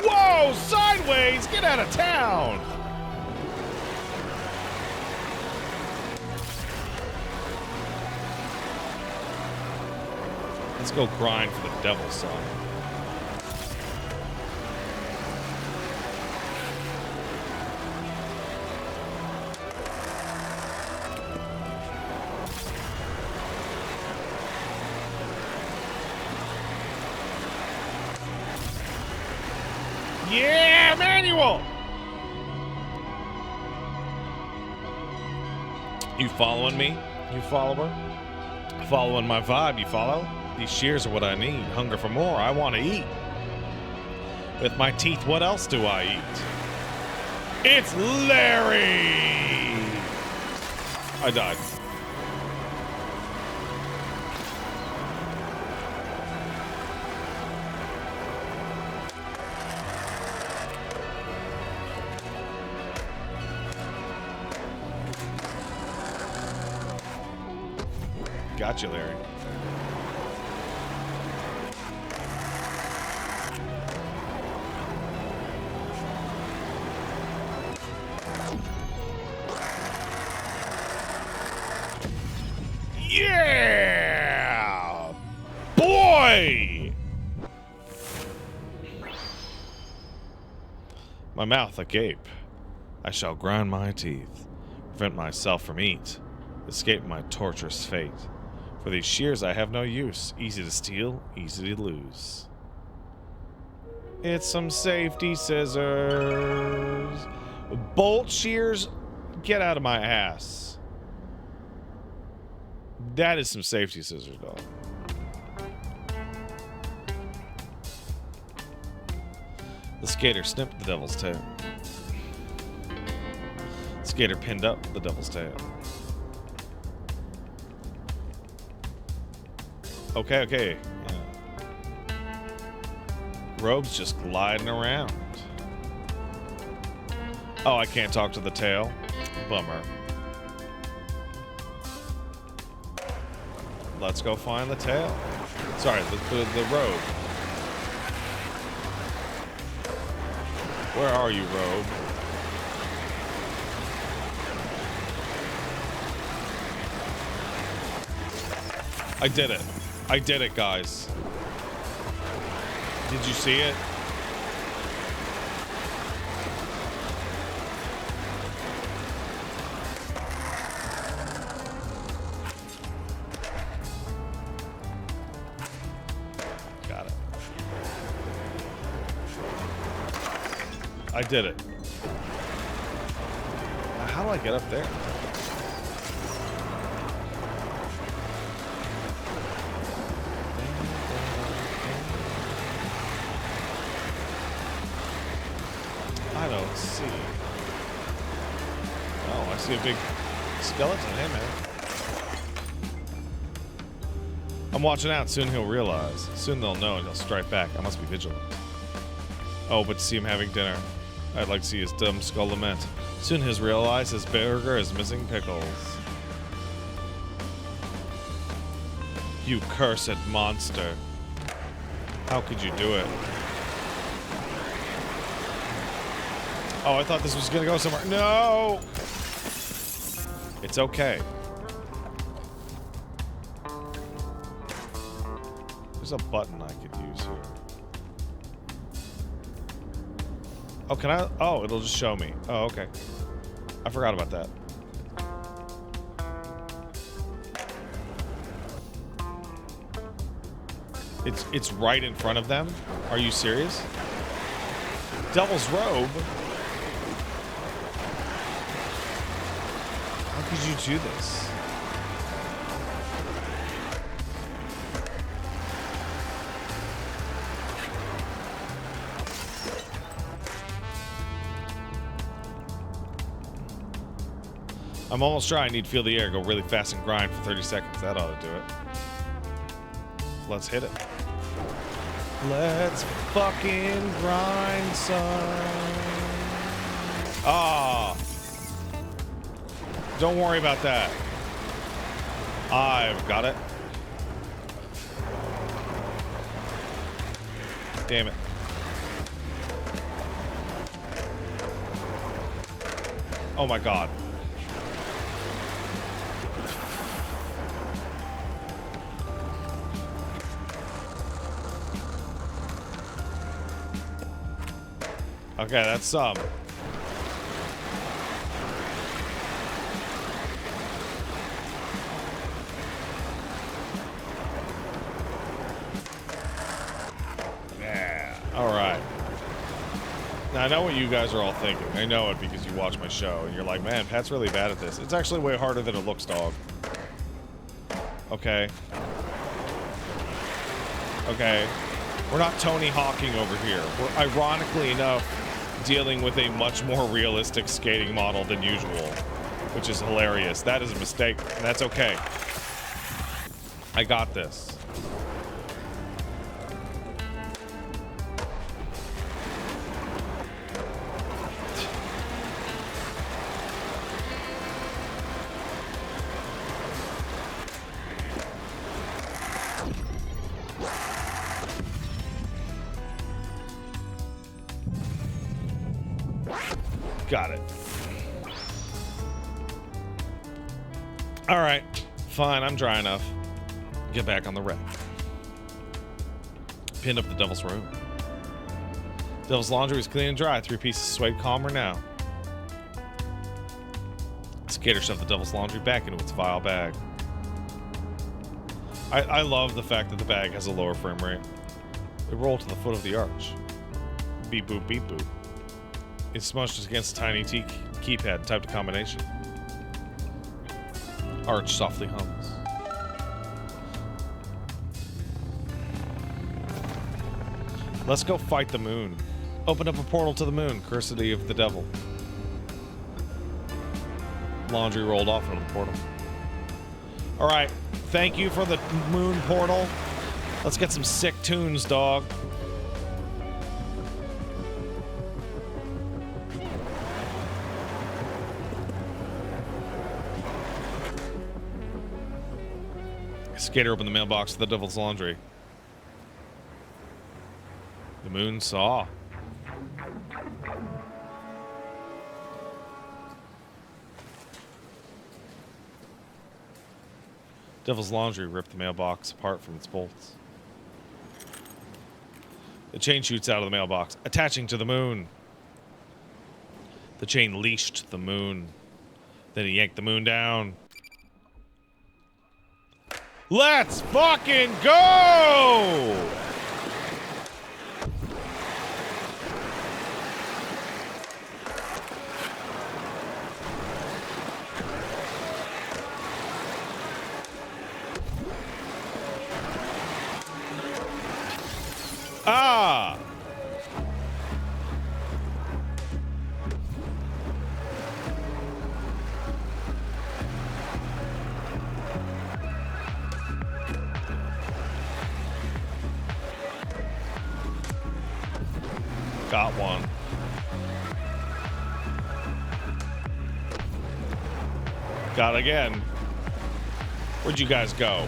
Whoa! Sideways! Get out of town! Let's go grind for the devil's son. Yeah! You following me, you follower? Following my vibe, you follow? These shears are what I need. Hunger for more, I want to eat. With my teeth, what else do I eat? It's Larry! I died. Gotcha, Larry. Yeah! Boy! My mouth agape. I shall grind my teeth, prevent myself from eat, escape my torturous fate. For these shears I have no use, easy to steal, easy to lose. It's some safety scissors. Bolt shears, get out of my ass. That is some safety scissors, dog. The skater snipped the devil's tail. The skater pinned up the devil's tail. Okay, okay. Yeah. Robe's just gliding around. Oh, I can't talk to the tail. Bummer. Let's go find the tail. Sorry, the robe. Where are you, robe? I did it. I did it, guys. Did you see it? Got it. I did it. How do I get up there? I don't see. Oh, I see a big skeleton. Hey, man. I'm watching out. Soon he'll realize. Soon they'll know and he'll strike back. I must be vigilant. Oh, but to see him having dinner. I'd like to see his dumb skull lament. Soon he'll realize his burger is missing pickles. You cursed monster. How could you do it? Oh, I thought this was gonna go somewhere. No! It's okay. There's a button I could use here. Oh, can I? Oh, it'll just show me. Oh, okay. I forgot about that. It's right in front of them? Are you serious? Devil's robe? How could you do this? I'm almost sure I need to feel the air, go really fast and grind for 30 seconds. That ought to do it. Let's hit it. Let's fucking grind, son. Ah. Don't worry about that. I've got it. Damn it. Oh my god. Okay, that's some. Yeah. All right. Now I know what you guys are all thinking. I know it because you watch my show, and you're like, man, Pat's really bad at this. It's actually way harder than it looks, dog. Okay. Okay. We're not Tony Hawking over here. We're, ironically enough, dealing with a much more realistic skating model than usual, which is hilarious. That is a mistake, and that's okay. I got this. Got it. All right, fine, I'm dry enough. Get back on the wreck. Pinned up the Devil's Room. Devil's laundry is clean and dry. 3 pieces suede calmer now. Skater shoved the Devil's laundry back into its vile bag. I love the fact that the bag has a lower frame rate. It rolled to the foot of the arch. Beep boop, beep boop. It smushed against a tiny keypad, typed a combination. Arch softly hums. Let's go fight the moon. Open up a portal to the moon, cursity of the devil. Laundry rolled off into the portal. Alright, thank you for the moon portal. Let's get some sick tunes, dog. Skater opened the mailbox to the Devil's laundry. The moon saw. Devil's laundry ripped the mailbox apart from its bolts. The chain shoots out of the mailbox, attaching to the moon. The chain leashed the moon. Then he yanked the moon down. Let's fucking go! Ah! Got one. Got it again. Where'd you guys go?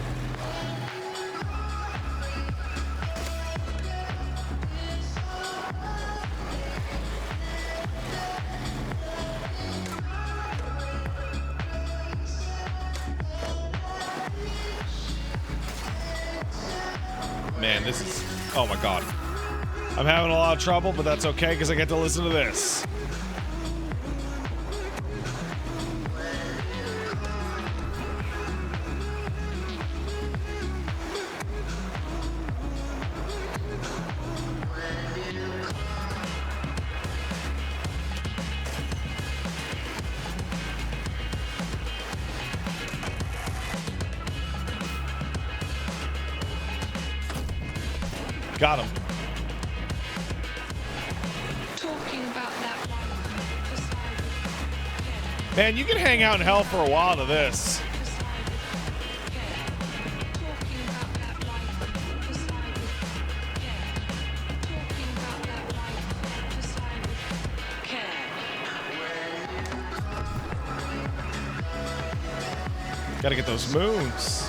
Man, this is... Oh my god. I'm having a lot of trouble, but that's okay because I get to listen to this. Got him. Man, you can hang out in hell for a while to this. Gotta get those moons.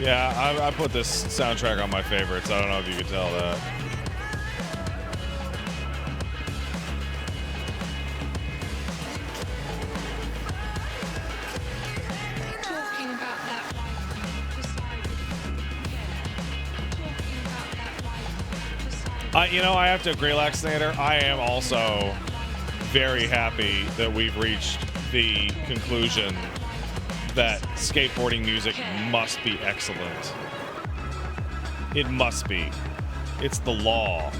Yeah, I put this soundtrack on my favorites. I don't know if you could tell that. You know, I have to agree, Laxinator. I am also very happy that we've reached the conclusion that skateboarding music must be excellent. It must be. It's the law.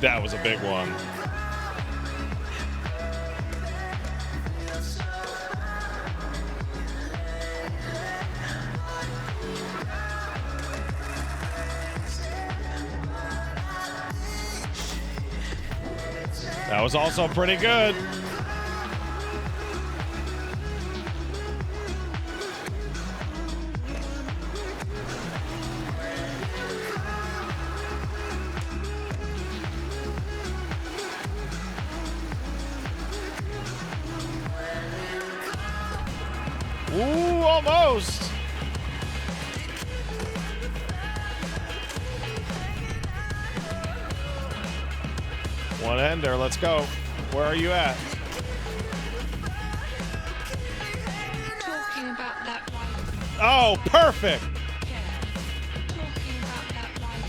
That was a big one. That was also pretty good. Ooh, almost. One ender, let's go. Where are you at? Talking about that one. Oh, perfect. Yeah. Talking about that one.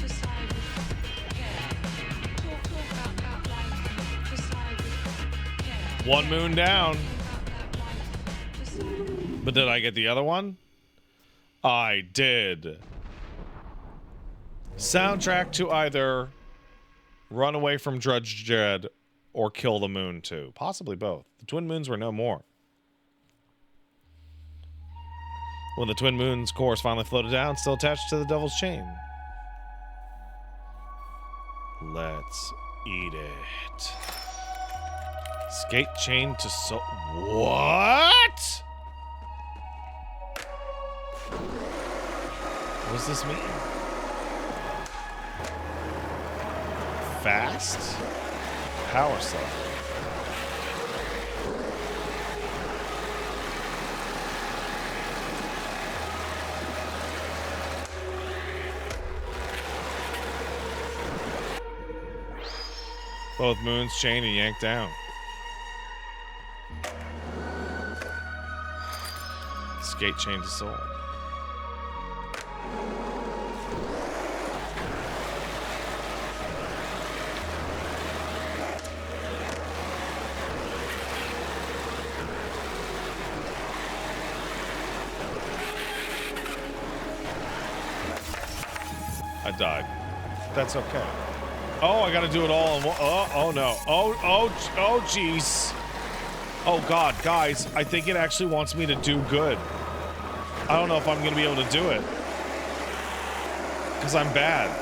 Decide with care. Talk about that one. Decide with care. One moon down. About that one. Decide. But did I get the other one? I did. Soundtrack to either Run Away from Judge Dredd or Kill the Moon 2. Possibly both. The Twin Moons were no more. When the Twin Moons chorus finally floated down, still attached to the Devil's Chain. Let's eat it. Skate chain to soul. What? What does this mean? Fast? Power cell. Both moons chained and yanked down. Skate chain to soul. I died. That's okay. Oh, I gotta do it all in one. Oh no. Oh, jeez. Oh God, guys, I think it actually wants me to do good. I don't know if I'm gonna be able to do it. Because I'm bad.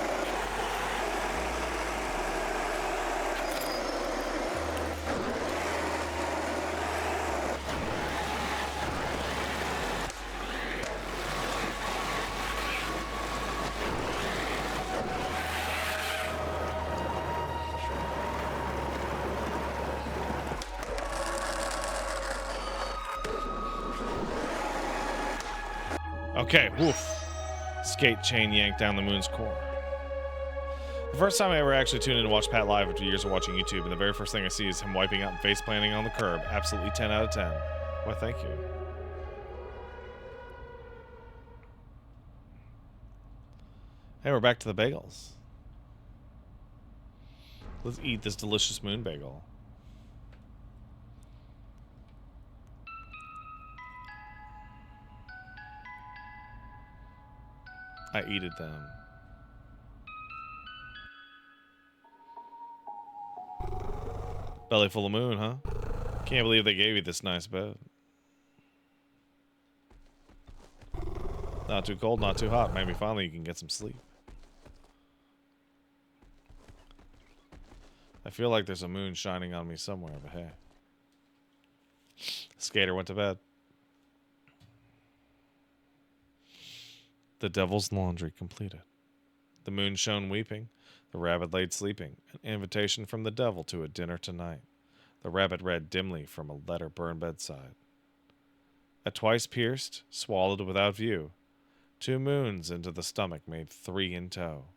Okay, woof. Skate chain yanked down the moon's core. The first time I ever actually tuned in to watch Pat live after years of watching YouTube, and the very first thing I see is him wiping out and face planting on the curb. Absolutely 10 out of 10. Why, thank you. Hey, we're back to the bagels. Let's eat this delicious moon bagel. I eated them. Belly full of moon, huh? Can't believe they gave you this nice bed. Not too cold, not too hot. Maybe finally you can get some sleep. I feel like there's a moon shining on me somewhere, but hey. Skater went to bed. The devil's laundry completed. The moon shone weeping. The rabbit laid sleeping. An invitation from the devil to a dinner tonight. The rabbit read dimly from a letter burned bedside. At twice pierced, swallowed without view, 2 moons into the stomach made 3 in tow.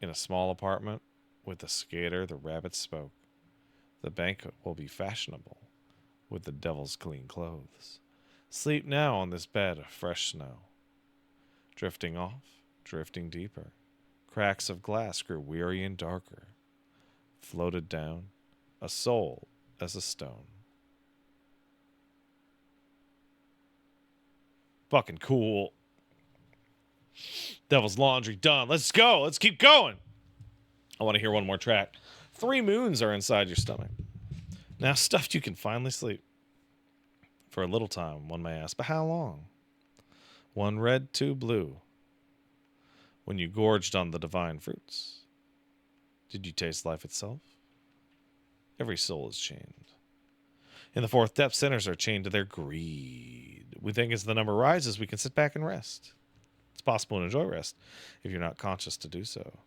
In a small apartment, with the skater the rabbit spoke. The banquet will be fashionable with the devil's clean clothes. Sleep now on this bed of fresh snow. Drifting off, drifting deeper. Cracks of glass grew weary and darker. Floated down, a soul as a stone. Fucking cool. Devil's Laundry done. Let's go. Let's keep going. I want to hear one more track. 3 moons are inside your stomach. Now stuffed you can finally sleep. For a little time, one may ask, but how long? 1 red, 2 blue. When you gorged on the divine fruits, did you taste life itself? Every soul is chained. In the 4th depth, sinners are chained to their greed. We think as the number rises, we can sit back and rest. It's possible to enjoy rest if you're not conscious to do so.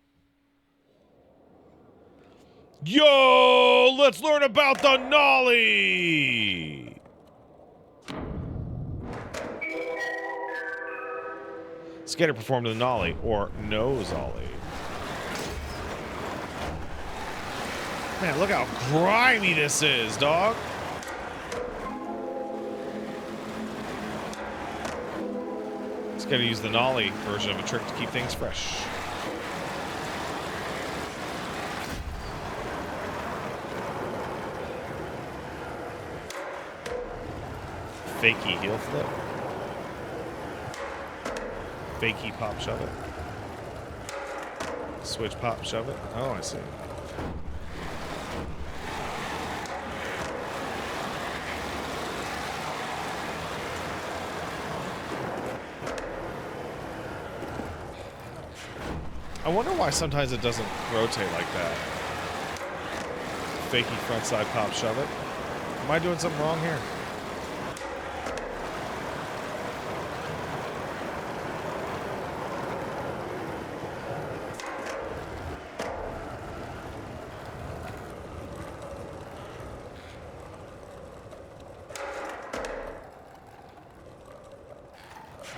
Yo, let's learn about the Nolly! Skater performed the Nolly, or Nose Ollie. Man, look how grimy this is, dog. Skater used the Nolly version of a trick to keep things fresh. Fakey heel flip. Fakey pop shove it. Switch pop shove it. Oh, I see. I wonder why sometimes it doesn't rotate like that. Fakey frontside pop shove it. Am I doing something wrong here?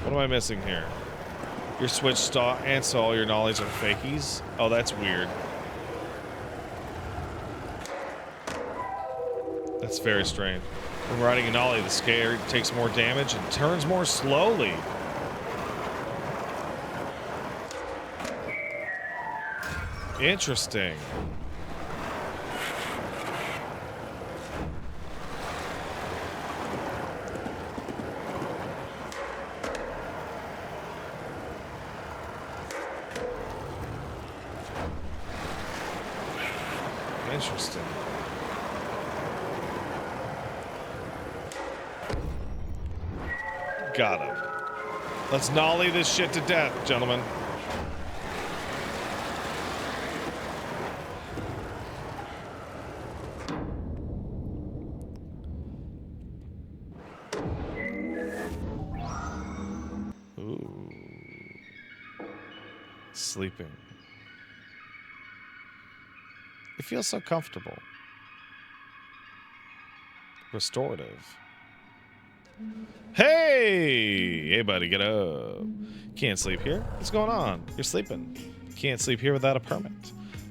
What am I missing here? Your switch and so all your nollies are fakies? Oh, that's weird. That's very strange. When riding a nollie, the skater takes more damage and turns more slowly. Interesting. Interesting. Got him. Let's nollie this shit to death, gentlemen. Ooh. Sleeping. It feels so comfortable. Restorative. Hey, buddy, get up. Can't sleep here? What's going on? You're sleeping. Can't sleep here without a permit.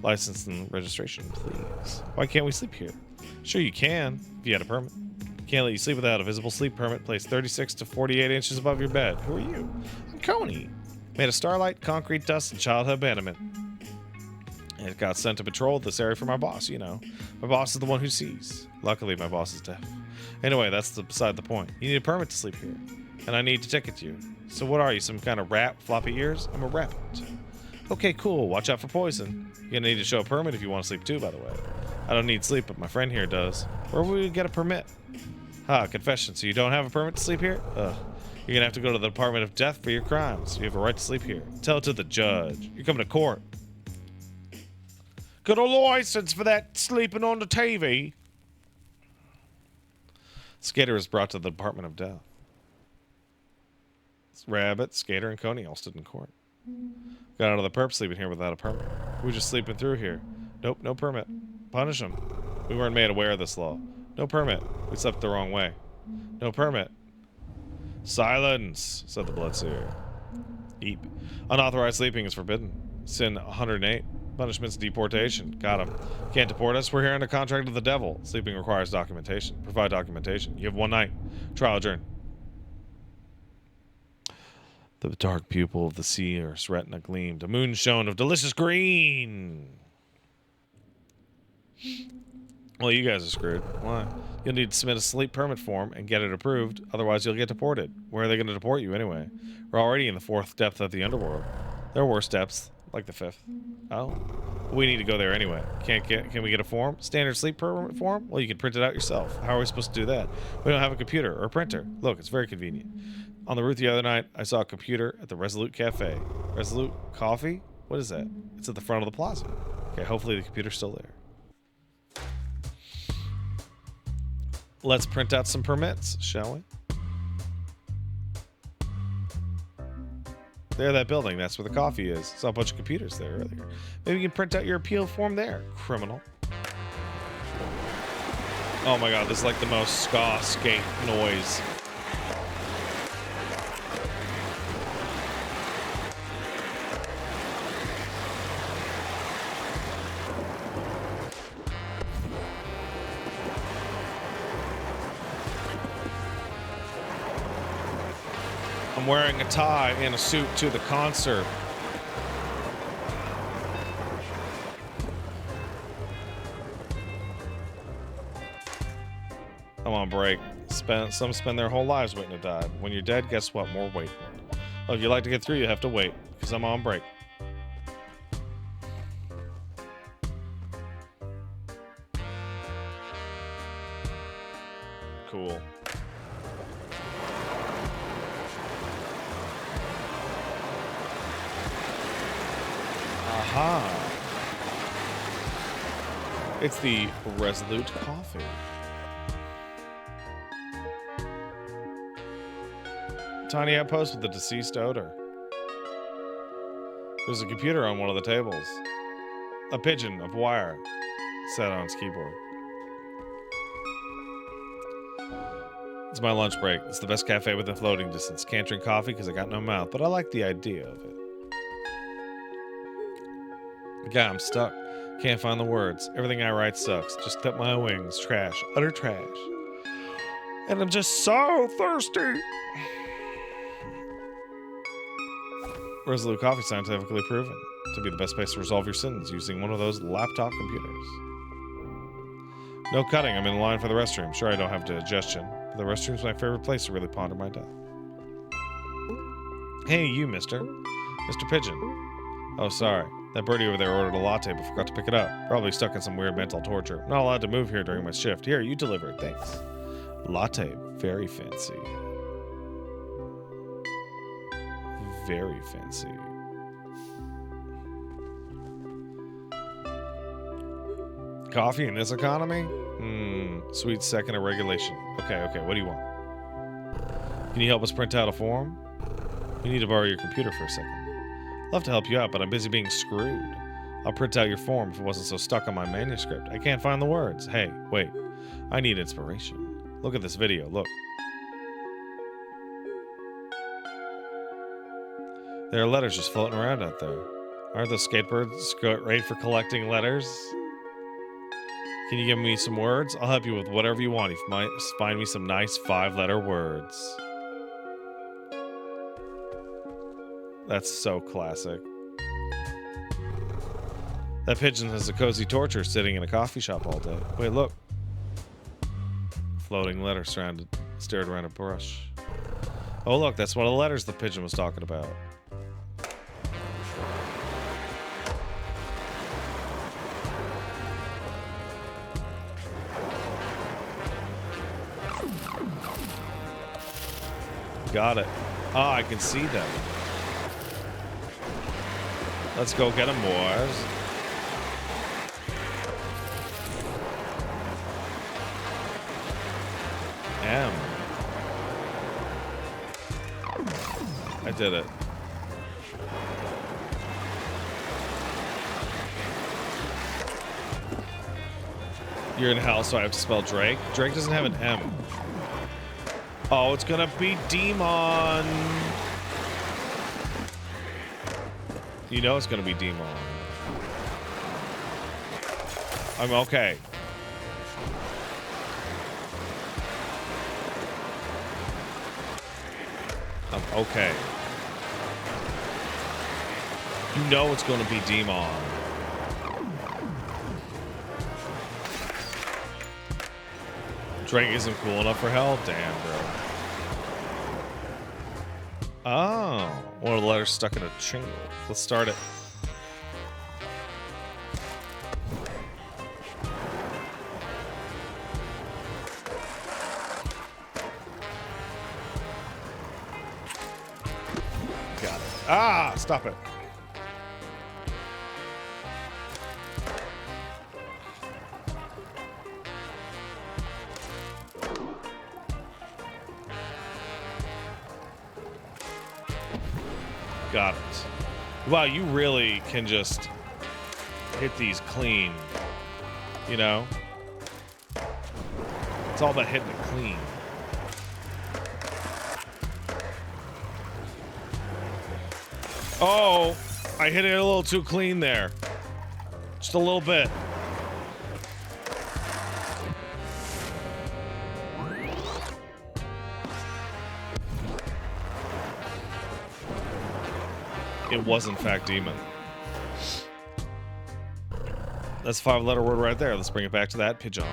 License and registration, please. Why can't we sleep here? Sure you can, if you had a permit. Can't let you sleep without a visible sleep permit placed 36 to 48 inches above your bed. Who are you? I'm Coney. Made of starlight, concrete dust, and childhood abandonment. And it got sent to patrol this area for my boss, you know. My boss is the one who sees. Luckily, my boss is deaf. Anyway, that's beside the point. You need a permit to sleep here. And I need to ticket you. So what are you, some kind of rat, floppy ears? I'm a rabbit. Okay, cool. Watch out for poison. You're gonna need to show a permit if you want to sleep too, by the way. I don't need sleep, but my friend here does. Where will we get a permit? Confession. So you don't have a permit to sleep here? Ugh. You're gonna have to go to the Department of Death for your crimes. You have a right to sleep here. Tell it to the judge. You're coming to court. Got a license for that sleeping on the TV. Skater is brought to the Department of Death. Rabbit, Skater, and Coney all stood in court. Got out of the perp sleeping here without a permit. We were just sleeping through here. Nope, no permit. Punish them. We weren't made aware of this law. No permit. We slept the wrong way. No permit. Silence, said the bloodseer. Eep. Unauthorized sleeping is forbidden. Sin 108. Punishment's deportation. Got him. Can't deport us. We're here under contract with the devil. Sleeping requires documentation. Provide documentation. You have 1 night. Trial adjourned. The dark pupil of the seer's retina gleamed. A moon shone of delicious green. Well, you guys are screwed. Why? You'll need to submit a sleep permit form and get it approved. Otherwise, you'll get deported. Where are they going to deport you anyway? We're already in the 4th depth of the underworld. There are worse depths, like the 5th. Oh, we need to go there anyway. Can we get a form? Standard sleep permit form? Well, you can print it out yourself. How are we supposed to do that? We don't have a computer or a printer. Look, it's very convenient. On the route the other night, I saw a computer at the Resolute Cafe. Resolute Coffee? What is that? It's at the front of the plaza. Okay, hopefully the computer's still there. Let's print out some permits, shall we? There, that building. That's where the coffee is. Saw a bunch of computers there earlier. Maybe you can print out your appeal form there, criminal. Oh my god, this is like the most ska skate noise. I'm wearing a tie and a suit to the concert. I'm on break. Some spend their whole lives waiting to die. When you're dead, guess what? More waiting. Oh, if you like to get through, you have to wait, because I'm on break. Cool. Aha. It's the Resolute Coffee. Tiny outpost with a deceased odor. There's a computer on one of the tables. A pigeon of wire sat on its keyboard. It's my lunch break. It's the best cafe within floating distance. Can't drink coffee because I got no mouth, but I like the idea of it. God, I'm stuck. Can't find the words. Everything I write sucks. Just clip my wings. Trash. Utter trash. And I'm just so thirsty. Resolute Coffee, scientifically proven to be the best place to resolve your sins using one of those laptop computers. No cutting. I'm in line for the restroom. Sure, I don't have digestion, but the restroom's my favorite place to really ponder my death. Hey, you, mister. Mr. Pigeon. Oh, sorry. That birdie over there ordered a latte but forgot to pick it up. Probably stuck in some weird mental torture. Not allowed to move here during my shift. Here, you deliver it. Thanks. Latte. Very fancy. Very fancy. Coffee in this economy? Sweet second of regulation. Okay, what do you want? Can you help us print out a form? We need to borrow your computer for a second. Love to help you out, but I'm busy being screwed. I'll print out your form if it wasn't so stuck on my manuscript. I can't find the words. Hey, wait. I need inspiration. Look at this video. Look. There are letters just floating around out there. Aren't those skateboards great for collecting letters? Can you give me some words? I'll help you with whatever you want. If you might find me some nice 5-letter words. That's so classic. That pigeon has a cozy torture sitting in a coffee shop all day. Wait, look. Floating letter stared around a brush. Oh, look, that's one of the letters the pigeon was talking about. Got it. Ah, I can see them. Let's go get them, boys. M. I did it. You're in hell, so I have to spell Drake. Drake doesn't have an M. Oh, it's gonna be Demon. You know it's gonna be Demon. I'm okay. I'm okay. You know it's going to be Demon. Drake isn't cool enough for hell? Damn, bro. Oh. One of the letters stuck in a chingle. Let's start it. Got it. Ah! Stop it. Got it. Wow, you really can just hit these clean. You know? It's all about hitting it clean. Oh, I hit it a little too clean there. Just a little bit. It was, in fact, Demon. That's a 5-letter word right there. Let's bring it back to that. Pigeon.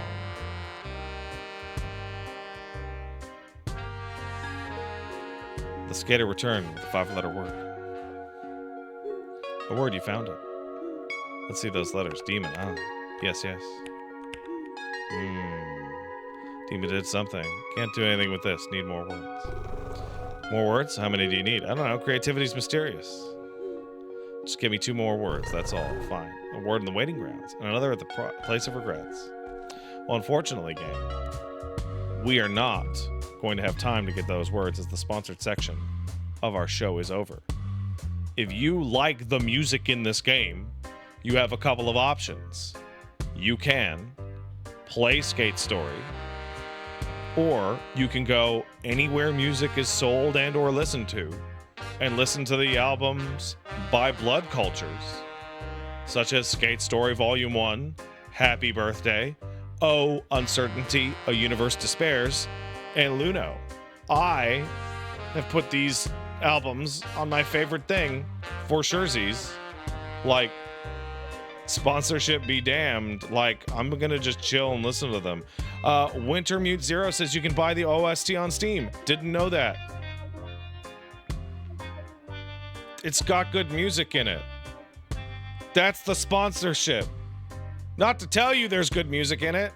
The skater returned with a 5-letter word. A word, you found it. Let's see those letters. Demon. Ah. Yes, yes. Demon did something. Can't do anything with this. Need more words. More words? How many do you need? I don't know. Creativity's mysterious. Just give me 2 more words, that's all. Fine. A word in the waiting grounds, and another at the place of regrets. Well, unfortunately, gang, we are not going to have time to get those words as the sponsored section of our show is over. If you like the music in this game, you have a couple of options. You can play Skate Story, or you can go anywhere music is sold and or listened to, and listen to the albums by Blood Cultures, such as Skate Story Volume 1, Happy Birthday, Oh, Uncertainty, A Universe Despairs, and Luno. I have put these albums on my favorite thing for surezies, like sponsorship be damned, like I'm gonna just chill and listen to them. Winter Mute Zero says you can buy the OST on Steam. Didn't know that. It's got good music in it. That's the sponsorship. Not to tell you there's good music in it,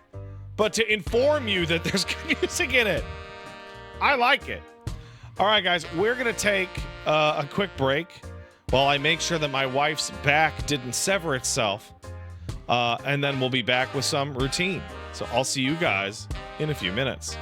but to inform you that there's good music in it. I like it. All right, guys, we're going to take a quick break while I make sure that my wife's back didn't sever itself, and then we'll be back with some routine. So I'll see you guys in a few minutes.